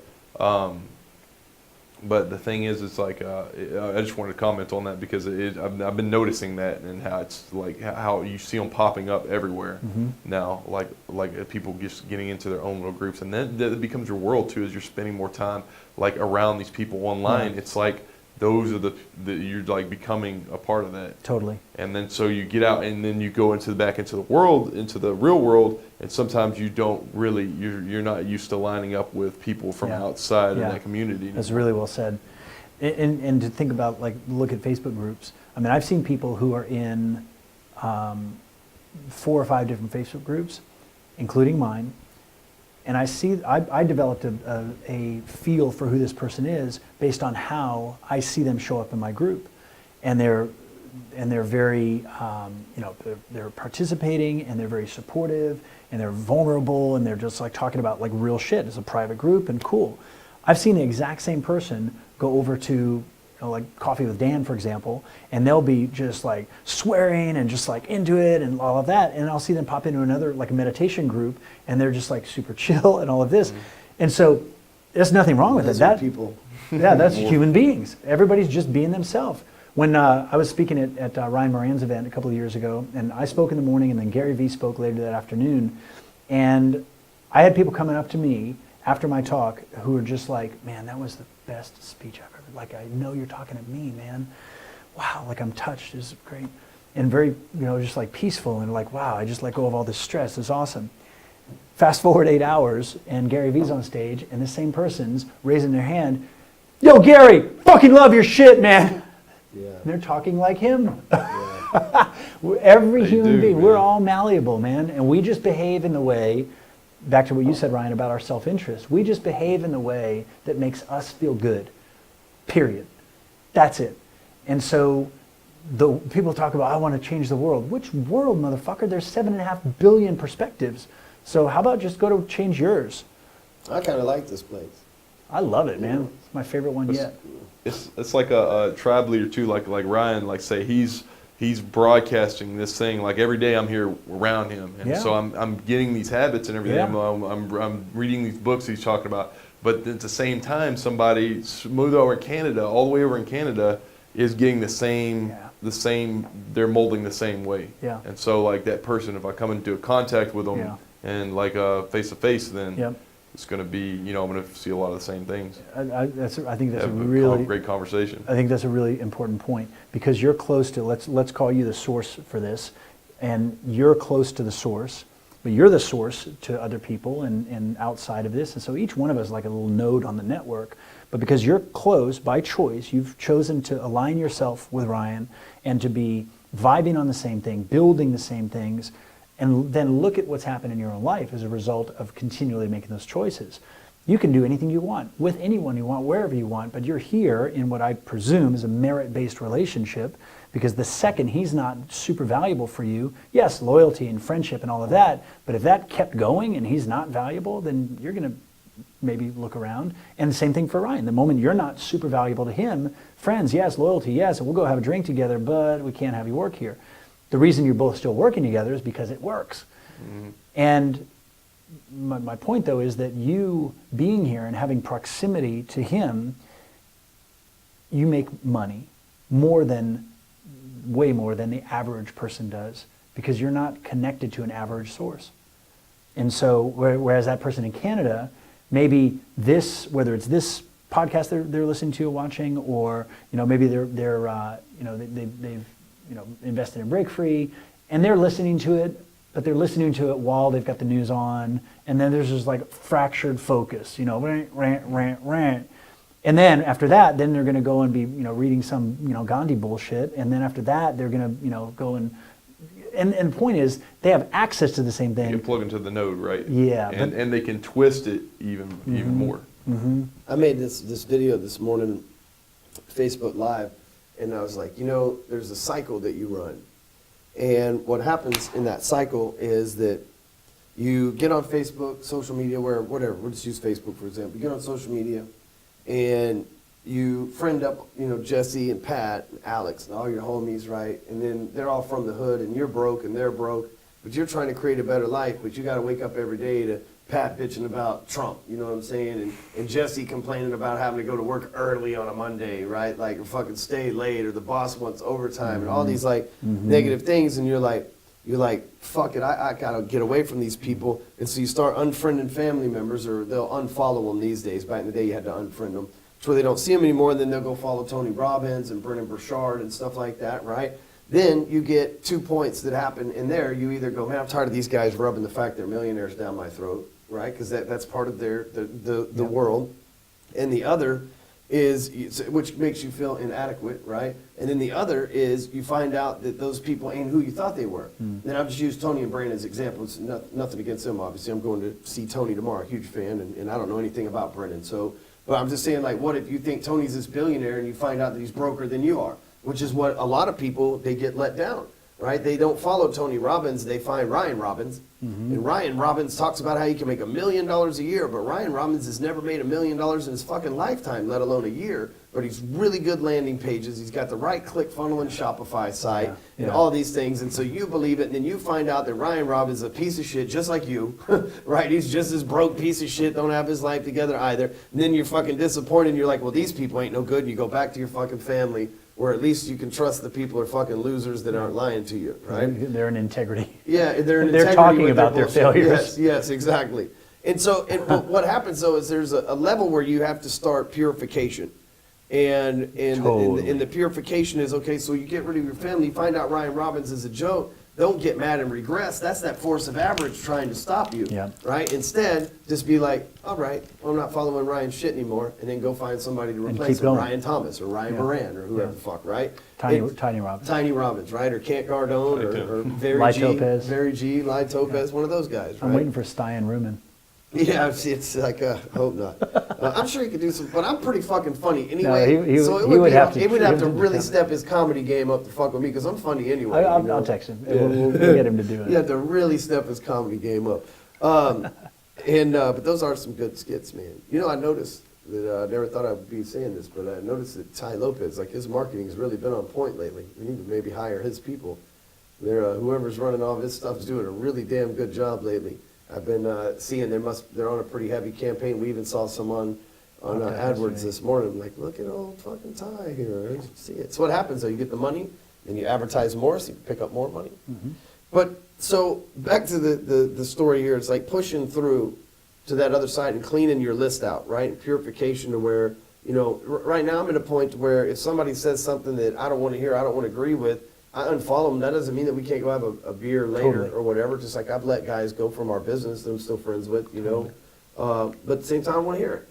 the thing is, it's like I just wanted to comment on that because I've been noticing that and how it's like how you see them popping up everywhere now, like people just getting into their own little groups, and then it becomes your world too as you're spending more time like around these people online. It's like those are the you're like becoming a part of that. Totally. And then so you get out and then you go back into the world, into the real world, and sometimes you don't really, you're not used to lining up with people from outside of that community. That's really well said. And to think about, like, look at Facebook groups. I mean, I've seen people who are in 4 or 5 different Facebook groups, including mine, and I developed a feel for who this person is based on how I see them show up in my group, and they're very, they're participating, and they're very supportive, and they're vulnerable, and they're just like talking about like real shit. It's a private group, and cool. I've seen the exact same person go over to like Coffee with Dan, for example, and they'll be just like swearing and just like into it and all of that, and I'll see them pop into another like a meditation group, and they're just like super chill and all of this, and so there's nothing wrong with it. That people. Yeah, that's human beings. Everybody's just being themselves. When I was speaking at Ryan Moran's event a couple of years ago, and I spoke in the morning, and then Gary Vee spoke later that afternoon, and I had people coming up to me after my talk who were just like, man, that was the best speech I've ever, like, I know you're talking to me, man. Wow, like I'm touched, this is great. And very, just like peaceful, and like, wow, I just let go of all this stress, it's awesome. Fast forward 8 hours, and Gary Vee's on stage, and the same person's raising their hand, yo, Gary, fucking love your shit, man. Yeah. And they're talking like him. Yeah. Every They human do, being, man. we're all malleable, man, and we just behave in the way, back to what you said, Ryan, about our self-interest. We just behave in the way that makes us feel good, period. That's it. And so the people talk about, I want to change the world. Which world, motherfucker? There's 7.5 billion perspectives. So how about just go to change yours? I kind of like this place. I love it, man. It's my favorite one yet. It's like a tribe leader too, like Ryan, like say he's broadcasting this thing like every day I'm here around him, and so I'm getting these habits and everything. Yeah. I'm reading these books he's talking about, but at the same time somebody smooth over in Canada, all the way over in Canada, is getting the same they're molding the same way. Yeah. And so like that person, if I come into contact with them and like face to face, then it's going to be, I'm going to see a lot of the same things. I think that's Have a really great conversation. I think that's a really important point, because you're close to, let's call you the source for this, and you're close to the source, but you're the source to other people and outside of this, and so each one of us is like a little node on the network. But because you're close by choice, you've chosen to align yourself with Ryan and to be vibing on the same thing, building the same things, and then look at what's happened in your own life as a result of continually making those choices. You can do anything you want, with anyone you want, wherever you want, but you're here in what I presume is a merit-based relationship, because the second he's not super valuable for you, yes, loyalty and friendship and all of that, but if that kept going and he's not valuable, then you're going to maybe look around. And the same thing for Ryan. The moment you're not super valuable to him, friends, yes, loyalty, yes, we'll go have a drink together, but we can't have you work here. The reason you're both still working together is because it works. Mm-hmm. And my point, though, is that you being here and having proximity to him, you make money way more than the average person does, because you're not connected to an average source. And so, whereas that person in Canada, maybe this, whether it's this podcast they're listening to or watching, or maybe they've invested in Break Free, and they're listening to it, but they're listening to it while they've got the news on, and then there's this like fractured focus, rant. And then after that, then they're going to go and be, reading some, Gandhi bullshit, and then after that, they're going to, go and the point is, they have access to the same thing. You can plug into the node, right? Yeah. And they can twist it even more. I made this video this morning, Facebook Live, and I was like, there's a cycle that you run. And what happens in that cycle is that you get on Facebook, social media, whatever, we'll just use Facebook for example. You get on social media and you friend up, Jesse and Pat and Alex and all your homies, right? And then they're all from the hood and you're broke and they're broke, but you're trying to create a better life, but you got to wake up every day to Pat bitching about Trump, you know what I'm saying? And Jesse complaining about having to go to work early on a Monday, right? Like, or fucking stay late, or the boss wants overtime, and all these negative things, and you're like, fuck it, I gotta get away from these people. And so you start unfriending family members, or they'll unfollow them these days. Back in the day, you had to unfriend them. It's where they don't see them anymore, and then they'll go follow Tony Robbins and Brennan Burchard and stuff like that, right? Then you get 2 points that happen in there. You either go, man, I'm tired of these guys rubbing the fact they're millionaires down my throat, right? Because that's part of the world. And the other is, which makes you feel inadequate, right? And then the other is you find out that those people ain't who you thought they were. And I'll just use Tony and Brandon as examples. Nothing against them, obviously. I'm going to see Tony tomorrow, huge fan, and I don't know anything about Brendan. So, but I'm just saying, like, what if you think Tony's this billionaire and you find out that he's broker than you are? Which is what a lot of people, they get let down, right? They don't follow Tony Robbins, they find Ryan Robbins. And Ryan Robbins talks about how you can make $1 million a year, but Ryan Robbins has never made $1 million in his fucking lifetime, let alone a year. But he's really good landing pages. He's got the right click funnel and Shopify site and all these things. And so you believe it, and then you find out that Ryan Robbins is a piece of shit, just like you, right? He's just this broke piece of shit, don't have his life together either. And then you're fucking disappointed, and you're like, well, these people ain't no good. And you go back to your fucking family, where at least you can trust the people are fucking losers that aren't lying to you, right? They're in integrity. Yeah, they're in They're integrity talking with about their bullshit. failures. Yes, exactly. And so what happens, though, is there's a level where you have to start purification. And the purification is, okay, so you get rid of your family, you find out Ryan Robbins is a joke, don't get mad and regress. That's that force of average trying to stop you, right? Instead, just be like, all right, well, I'm not following Ryan's shit anymore, and then go find somebody to replace him, Ryan Thomas or Ryan Moran or whoever the fuck, right? Tiny Robbins. Tiny Robbins, right? Or Kent Cardone or Very G, Lai Topez, one of those guys, right? I'm waiting for Stein Rumen. Yeah, it's like, I hope not. I'm sure he could do some, but I'm pretty fucking funny anyway. No, so he would have to really step his comedy game up to fuck with me, because I'm funny anyway. I'll text him. We'll get him to do it. You have to really step his comedy game up. But those are some good skits, man. I noticed that I never thought I would be saying this, but I noticed that Ty Lopez, like, his marketing has really been on point lately. We need to maybe hire his people. Whoever's running all of his stuff is doing a really damn good job lately. I've been seeing they're on a pretty heavy campaign. We even saw some on AdWords this morning. I'm like, look at old fucking Ty here. See it. So what happens though? You get the money, then you advertise more, so you pick up more money. But so back to the story here. It's like pushing through to that other side and cleaning your list out, right? Purification to where, right now I'm at a point where if somebody says something that I don't want to hear, I don't want to agree with, I unfollow them. That doesn't mean that we can't go have a beer later or whatever. Just like I've let guys go from our business that I'm still friends with, but at the same time, I want to hear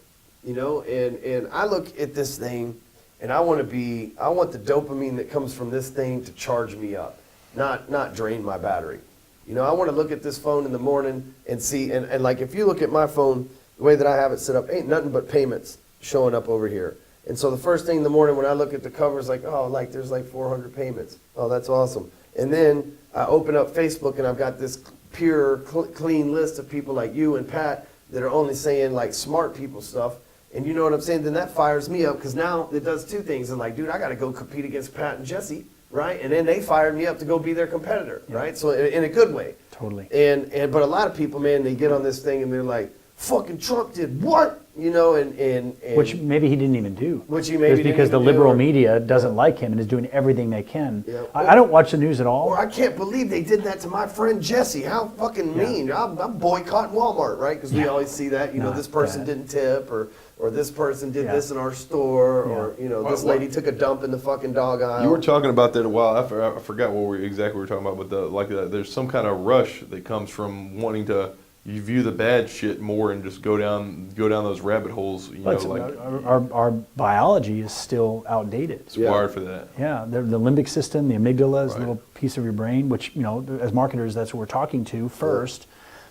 it, and I look at this thing, and I want the dopamine that comes from this thing to charge me up, not drain my battery. I want to look at this phone in the morning and see, and like if you look at my phone, the way that I have it set up, ain't nothing but payments showing up over here. And so the first thing in the morning when I look at the cover is like, oh, like there's like 400 payments. Oh, that's awesome. And then I open up Facebook and I've got this pure, clean list of people like you and Pat that are only saying like smart people stuff. And you know what I'm saying? Then that fires me up, because now it does two things. And like, dude, I got to go compete against Pat and Jesse, right? And then they fired me up to go be their competitor, right? So in a good way. Totally. But a lot of people, man, they get on this thing and they're like, fucking Trump did what? And which maybe he didn't even do. Which he maybe didn't because even the liberal do, media doesn't like him and is doing everything they can. Yeah. I don't watch the news at all. Or I can't believe they did that to my friend Jesse. How fucking mean. I'm boycotting Walmart, right? Because we always see that, this person didn't tip, or this person did this in our store, or this lady took a dump in the fucking dog aisle. You were talking about that a while. I forgot what exactly we were talking about, but there's some kind of rush that comes from wanting to. You view the bad shit more and just go down those rabbit holes. Our biology is still outdated. It's wired for that. Yeah, the limbic system, the amygdala is a little piece of your brain, which as marketers, that's what we're talking to first.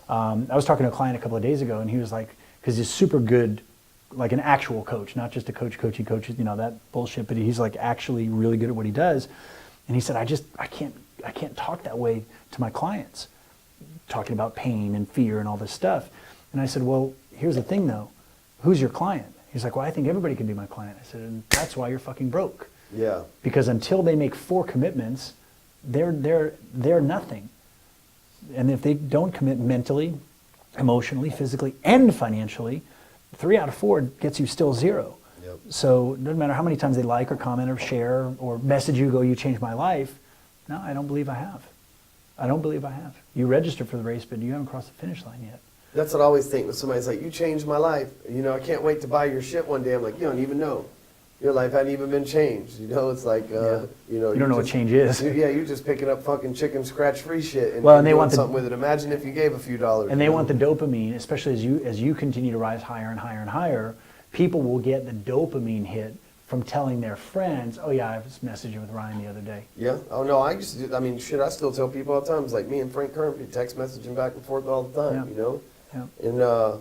I was talking to a client a couple of days ago, and he was like, because he's super good like an actual coach, not just a coachy coach, you know, that bullshit, but he's like actually really good at what he does. And he said, I can't talk that way to my clients, talking about pain and fear and all this stuff. And I said, well, here's the thing though, who's your client? He's like, well, I think everybody can be my client. I said, and that's why you're fucking broke. Yeah. Because until they make 4 commitments, they're nothing. And if they don't commit mentally, emotionally, physically, and financially, 3 out of 4 gets you still 0. Yep. So it doesn't matter how many times they like or comment or share or message you, go, you changed my life. No, I don't believe I have. I don't believe I have. You registered for the race, but you haven't crossed the finish line yet. That's what I always think when somebody's like, you changed my life. You know, I can't wait to buy your shit one day. I'm like, you don't even know. Your life hadn't even been changed. You know, it's like, you know. You don't know what change is. Yeah, you're just picking up fucking chicken scratch free shit and, Well, and they doing want the- something with it. Imagine if you gave a few dollars. And they want the dopamine, especially as you continue to rise higher and higher and higher, people will get the dopamine hit from telling their friends, oh yeah, I was messaging with Ryan the other day. Yeah. Oh no, I used to do, I mean, shit, I still tell people all the time. It's like me and Frank Kern be text messaging back and forth all the time, Yeah. you know? Yeah.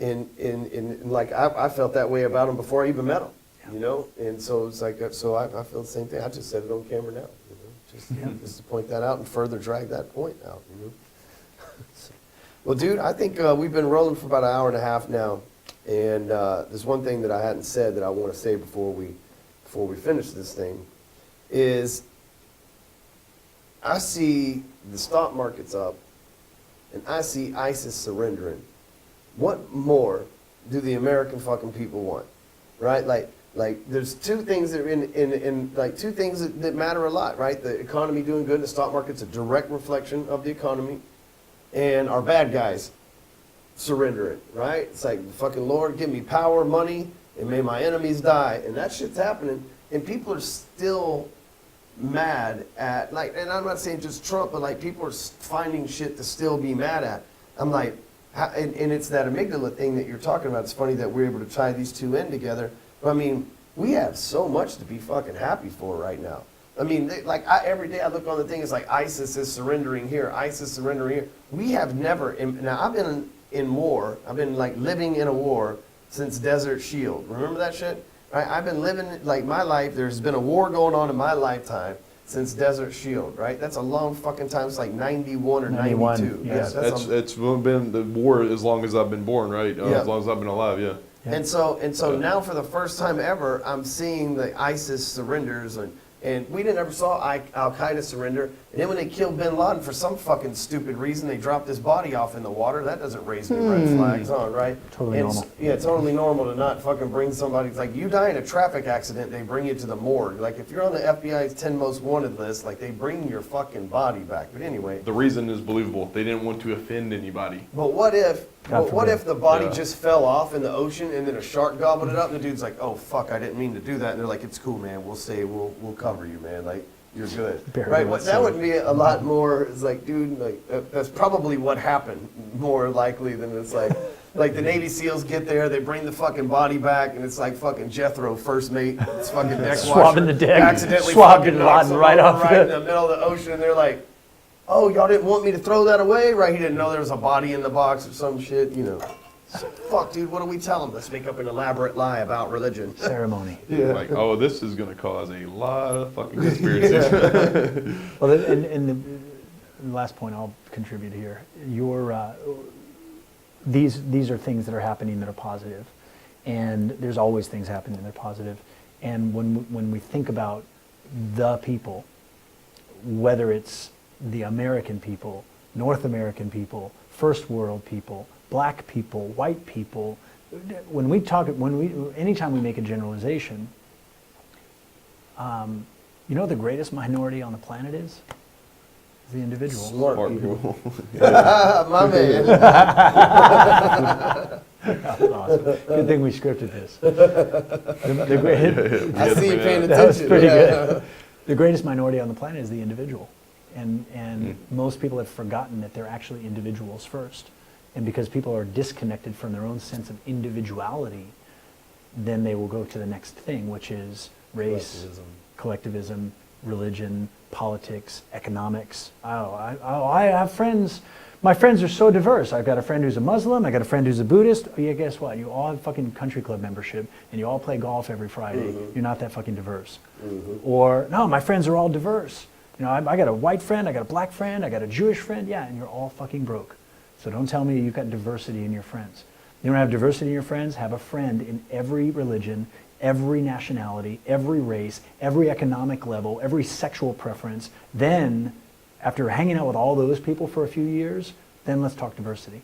And like, I felt that way about him before I even met him, you know? And so it's like, so I feel the same thing. I just said it on camera now, you know? Just to point that out and further drag that point out, you know? Well, dude, I think we've been rolling for about an hour and a half now. And there's one thing that I hadn't said that I want to say before we finish this thing is I see the stock market's up and I see ISIS surrendering. What more do the American fucking people want? Right? Like there's 2 things that are in like 2 things that matter a lot, right? The economy doing good, the stock market's a direct reflection of the economy, and our bad guys surrendering, right? It's like, fucking Lord, give me power, money, and may my enemies die. And that shit's happening, and people are still mad at, like, and I'm not saying just Trump, but like people are finding shit to still be mad at. I'm like, and it's that amygdala thing that you're talking about. It's funny that we're able to tie these 2 in together. But I mean, we have so much to be fucking happy for right now. I mean, every day I look on the thing, it's like ISIS is surrendering here, ISIS surrendering here. We have never, now I've been in war. I've been like living in a war since Desert Shield. Remember that shit? Right? I've been living like my life. There's been a war going on in my lifetime since Desert Shield. Right? That's a long fucking time. It's like 91 or 91, 92. yeah. It's been the war as long as I've been born, right? Yeah. As long as I've been alive, yeah. Yeah. And so now for the first time ever, I'm seeing the ISIS surrenders, and we never saw Al Qaeda surrender. And then when they killed Bin Laden for some fucking stupid reason, they dropped his body off in the water. That doesn't raise any red flags on, right? Totally normal. Yeah, it's totally normal to not fucking bring somebody. It's like you die in a traffic accident, they bring you to the morgue. Like if you're on the FBI's 10 most wanted list, like they bring your fucking body back. But anyway. The reason is believable. They didn't want to offend anybody. But what if God what forbid. if the body Yeah. just fell off in the ocean and then a shark gobbled it up and the dude's like, oh fuck, I didn't mean to do that, and they're like, it's cool, man, we'll cover you, man, like you're good. Barely Right? what's That safe. would be a lot more, it's like, dude, like that's probably what happened more likely than it's like the Navy SEALs get there, they bring the fucking body back, and it's like fucking Jethro, first mate, it's fucking deck Swabbing washer, the deck, accidentally swabbing fucking knocks Laden him right over off right the- in the middle of the ocean, and they're like, oh, y'all didn't want me to throw that away? Right, he didn't know there was a body in the box or some shit, you know. So, fuck, dude, what do we tell him? Let's make up an elaborate lie about religion. Ceremony. Like, oh, this is going to cause a lot of fucking conspiracies. Well, and the last point I'll contribute here, these are things that are happening that are positive, and there's always things happening that are positive. And when we think about the people, whether it's the American people, North American people, first world people, black people, white people, anytime we make a generalization, you know what the greatest minority on the planet is? The individual. Smart Smart people. people. My man. That was awesome. Good thing we scripted this. The great, I see you paying attention. that was pretty Yeah. good. The greatest minority on the planet is the individual. And most people have forgotten that they're actually individuals first. And because people are disconnected from their own sense of individuality, then they will go to the next thing, which is race, collectivism, religion, politics, economics. I have friends. My friends are so diverse. I've got a friend who's a Muslim. I got a friend who's a Buddhist. Oh, yeah, guess what? You all have fucking country club membership, and you all play golf every Friday. You're not that fucking diverse. Or no, my friends are all diverse. You know, I got a white friend, I got a black friend, I got a Jewish friend. Yeah, and you're all fucking broke. So don't tell me you've got diversity in your friends. You don't have diversity in your friends? Have a friend in every religion, every nationality, every race, every economic level, every sexual preference. Then, after hanging out with all those people for a few years, then let's talk diversity.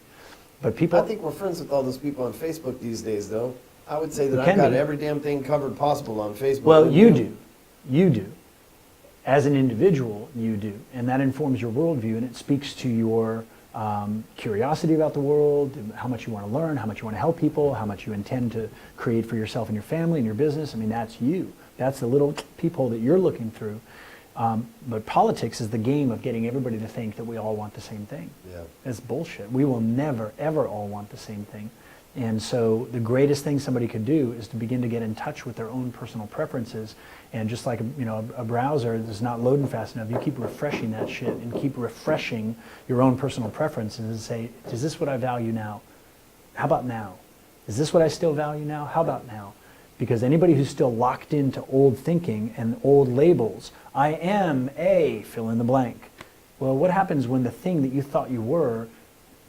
But people... I think we're friends with all those people on Facebook these days, though. I would say that You I've can got be. every damn thing covered possible on Facebook. Well, you do. You do. As an individual, you do. And that informs your worldview, and it speaks to your curiosity about the world, how much you want to learn, how much you want to help people, how much you intend to create for yourself and your family and your business. I mean, that's you. That's the little peephole that you're looking through. But politics is the game of getting everybody to think that we all want the same thing. Yeah. It's bullshit. We will never, ever all want the same thing. And so the greatest thing somebody could do is to begin to get in touch with their own personal preferences. And just like a browser that's not loading fast enough, you keep refreshing that shit and keep refreshing your own personal preferences and say, is this what I value now? How about now? Is this what I still value now? How about now? Because anybody who's still locked into old thinking and old labels, I am a fill in the blank. Well, what happens when the thing that you thought you were,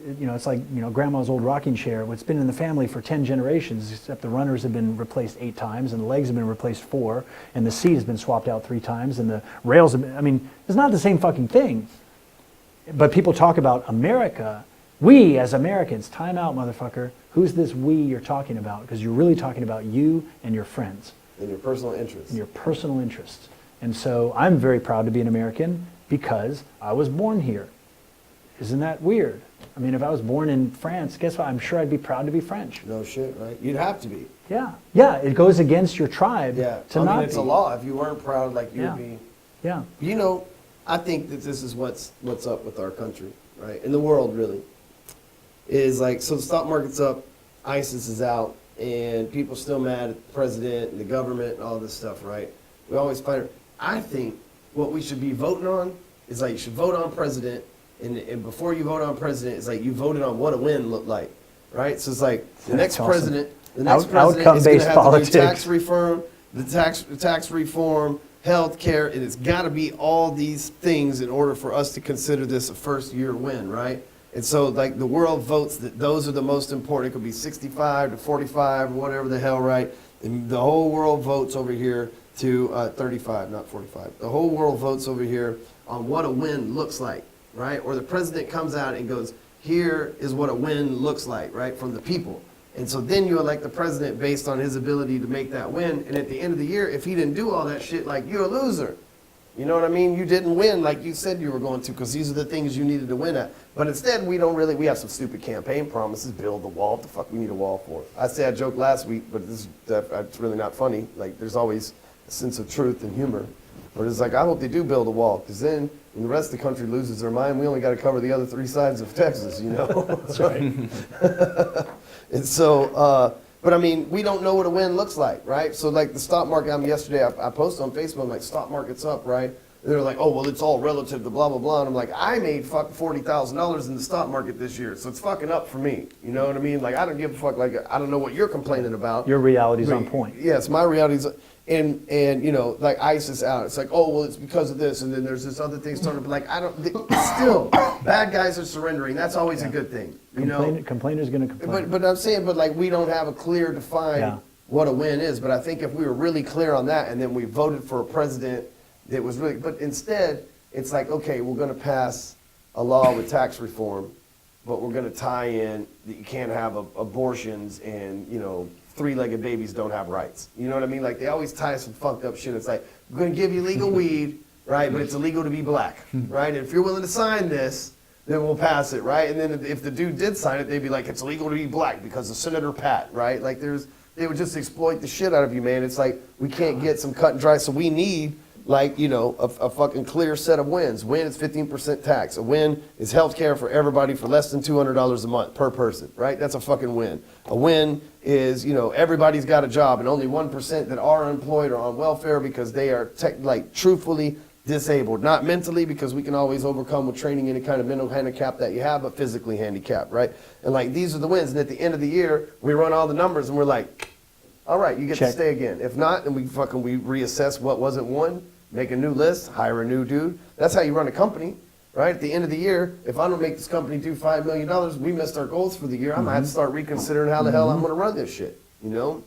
it's like, grandma's old rocking chair. It's been in the family for 10 generations, except the runners have been replaced 8 times, and the legs have been replaced 4, and the seat has been swapped out 3 times, and the rails have been, it's not the same fucking thing. But people talk about America. We, as Americans, time out, motherfucker. Who's this we you're talking about? Because you're really talking about you and your friends. And your personal interests. And your personal interests. And so I'm very proud to be an American because I was born here. Isn't that weird? I mean, if I was born in France, guess what? I'm sure I'd be proud to be French. No shit, right? You'd have to be. Yeah. Yeah, it goes against your tribe to not it's be. a law. If you weren't proud, like you'd be. Yeah. I think that this is what's up with our country, right? In the world, really. Is like, so the stock market's up, ISIS is out, and people still mad at the president and the government and all this stuff, right? We always find it. I think what we should be voting on is like, you should vote on president, and before you vote on president, it's like you voted on what a win looked like, right? So it's like the next awesome. president, is going to Outcome-based have to do politics. tax reform, the tax reform, health care, and it's got to be all these things in order for us to consider this a first-year win, right? And so, like, the world votes that those are the most important. It could be 65 to 45 or whatever the hell, right? And the whole world votes over here to 35, not 45. The whole world votes over here on what a win looks like, right? Or the president comes out and goes, here is what a win looks like, right, from the people. And so then you elect the president based on his ability to make that win. And at the end of the year, if he didn't do all that shit, like, you're a loser. You know what I mean? You didn't win like you said you were going to, because these are the things you needed to win at. But instead, we have some stupid campaign promises, build the wall. What the fuck we need a wall for? I joked last week, but it's really not funny. Like, there's always a sense of truth and humor. But it's like, I hope they do build a wall, because then when the rest of the country loses their mind, we only got to cover the other 3 sides of Texas, That's right. And so, but I mean, we don't know what a win looks like, right? So like the stock market, yesterday I posted on Facebook, like, stock market's up, right? And they're like, oh, well, it's all relative to blah, blah, blah. And I'm like, I made $40,000 in the stock market this year, so it's fucking up for me. You know what I mean? Like, I don't give a fuck. Like, I don't know what you're complaining about. Your reality's on point. Yes, my reality's, and like ISIS out. It's like, oh, well, it's because of this, and then there's this other thing started. But like, still, bad guys are surrendering. That's always a good thing. Complainer's going to complain. But I'm saying, like, we don't have a clear defined what a win is. But I think if we were really clear on that, and then we voted for a president that was really, but instead, it's like, okay, we're going to pass a law with tax reform, but we're going to tie in that you can't have abortions and, 3-legged babies don't have rights. You know what I mean? Like, they always tie some fucked up shit. It's like, we're going to give you legal weed, right? But it's illegal to be black, right? And if you're willing to sign this, then we'll pass it, right? And then if the dude did sign it, they'd be like, it's illegal to be black because of Senator Pat, right? Like, they would just exploit the shit out of you, man. It's like, we can't get some cut and dry, so we need like, you know, a fucking clear set of wins. Win is 15% tax. A win is health care for everybody for less than $200 a month per person, right? That's a fucking win. A win is, you know, everybody's got a job and only 1% that are employed or on welfare because they are truthfully disabled. Not mentally, because we can always overcome with training any kind of mental handicap that you have, but physically handicapped, right? And like, these are the wins. And at the end of the year, we run all the numbers and we're like, all right, you get to Check. stay again. If not, then we reassess what wasn't won, make a new list, hire a new dude. That's how you run a company, right? At the end of the year, if I don't make this company do $5 million, we missed our goals for the year. I'm gonna have to start reconsidering how the hell I'm gonna run this shit, you know?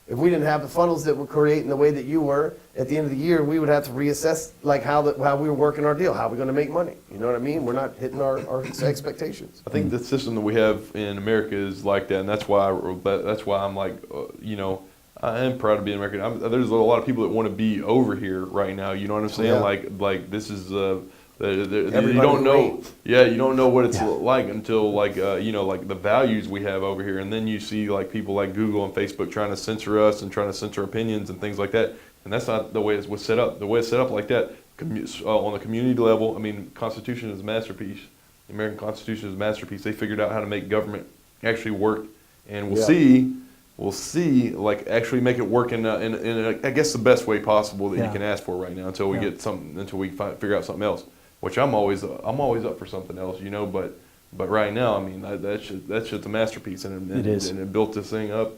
If we didn't have the funnels that were creating the way that you were, at the end of the year, we would have to reassess like how we were working our deal, how we're gonna make money. You know what I mean? We're not hitting our expectations. I think the system that we have in America is like that, and that's why I'm like, you know, I am proud to be an American. There's a lot of people that want to be over here right now. You know what I'm saying? Yeah. Like this is you Everybody don't know. waits. Yeah, you don't know what it's Yeah. like until like you know, like the values we have over here, and then you see like people like Google and Facebook trying to censor us and trying to censor opinions and things like that. And that's not the way it was set up. The way it's set up like that on the community level. I mean, Constitution is a masterpiece. The American Constitution is a masterpiece. They figured out how to make government actually work, and we'll Yeah. see. We'll see, like actually make it work in I guess the best way possible that Yeah. you can ask for right now until we Yeah. get until we figure out something else. Which I'm always up for something else, you know. But right now, I mean, that's just a masterpiece, and It is. and it built this thing up.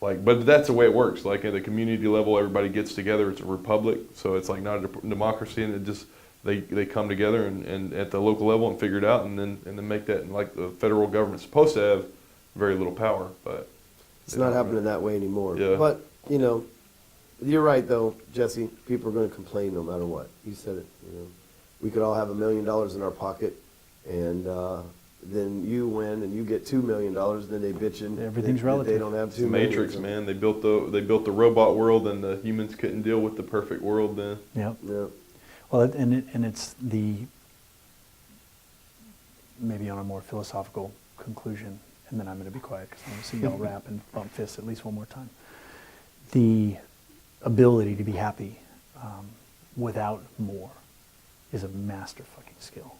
Like, but that's the way it works. Like at the community level, everybody gets together. It's a republic, so it's like not a democracy, and it just they come together and at the local level and figure it out, and then make that. And like the federal government's supposed to have very little power, but It's not happening that way anymore. Yeah. But, you know, you're right though, Jesse. People are gonna complain no matter what. You said it, you know. We could all have $1 million in our pocket, and then you win and you get $2 million, then they bitching. Everything's that relative. They don't have It's $2 the million. Matrix, man. They built the robot world, and the humans couldn't deal with the perfect world then. Yep. Yeah. Well, and it's the, maybe on a more philosophical conclusion, and then I'm going to be quiet because I want to see y'all rap and bump fists at least one more time. The ability to be happy without more is a master fucking skill.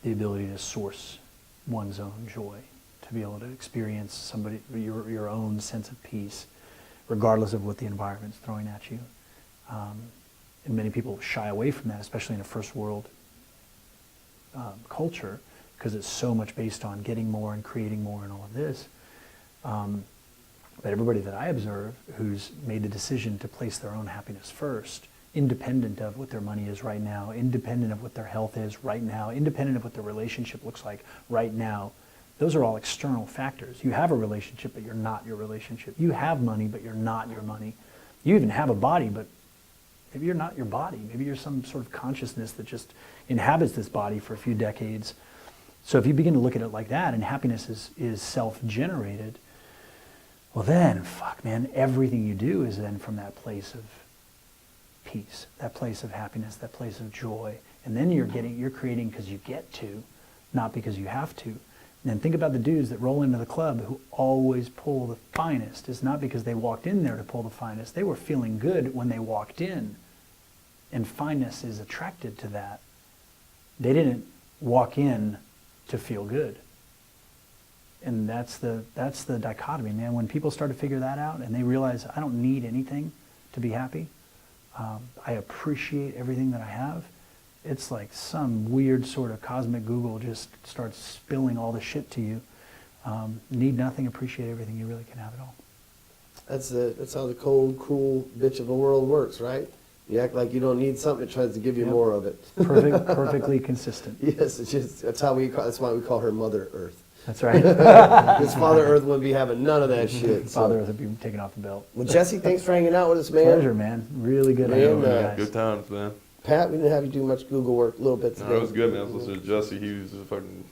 The ability to source one's own joy, to be able to experience your own sense of peace, regardless of what the environment's throwing at you. And many people shy away from that, especially in a first world culture, because it's so much based on getting more and creating more and all of this. But everybody that I observe who's made the decision to place their own happiness first, independent of what their money is right now, independent of what their health is right now, independent of what their relationship looks like right now, those are all external factors. You have a relationship, but you're not your relationship. You have money, but you're not your money. You even have a body, but maybe you're not your body. Maybe you're some sort of consciousness that just inhabits this body for a few decades. So if you begin to look at it like that, and happiness is self-generated, well then, fuck man, everything you do is then from that place of peace, that place of happiness, that place of joy. And then you're creating because you get to, not because you have to. And then think about the dudes that roll into the club who always pull the finest. It's not because they walked in there to pull the finest. They were feeling good when they walked in. And fineness is attracted to that. They didn't walk in to feel good. And that's the dichotomy, man. When people start to figure that out and they realize I don't need anything to be happy, I appreciate everything that I have, it's like some weird sort of cosmic Google just starts spilling all the shit to you. Need nothing, appreciate everything, you really can have it all. That's how the cold, cruel bitch of the world works, right? You act like you don't need something, it tries to give you Yep. more of it. Perfectly consistent. Yes, that's why we call her Mother Earth. That's right. Because Father Earth wouldn't be having none of that shit. so. Father Earth would be taken off the belt. Well, Jesse, thanks for hanging out with us, man. Pleasure, man. Really good Man, hanging with you guys. Good times, man. Pat, we didn't have you do much Google work, little bits No, today. it was good, man. I was listening to Jesse. He was just fucking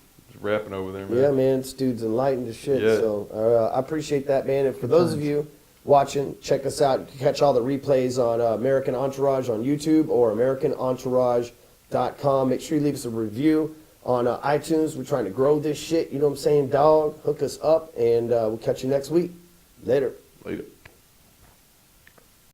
rapping over there, man. Yeah, man, this dude's enlightened as shit. Yeah. So I appreciate that, man. And for those of you watching, check us out. You can catch all the replays on American Entourage on YouTube or AmericanEntourage.com. Make sure you leave us a review on iTunes. We're trying to grow this shit. You know what I'm saying, dog? Hook us up, and we'll catch you next week. Later. Later.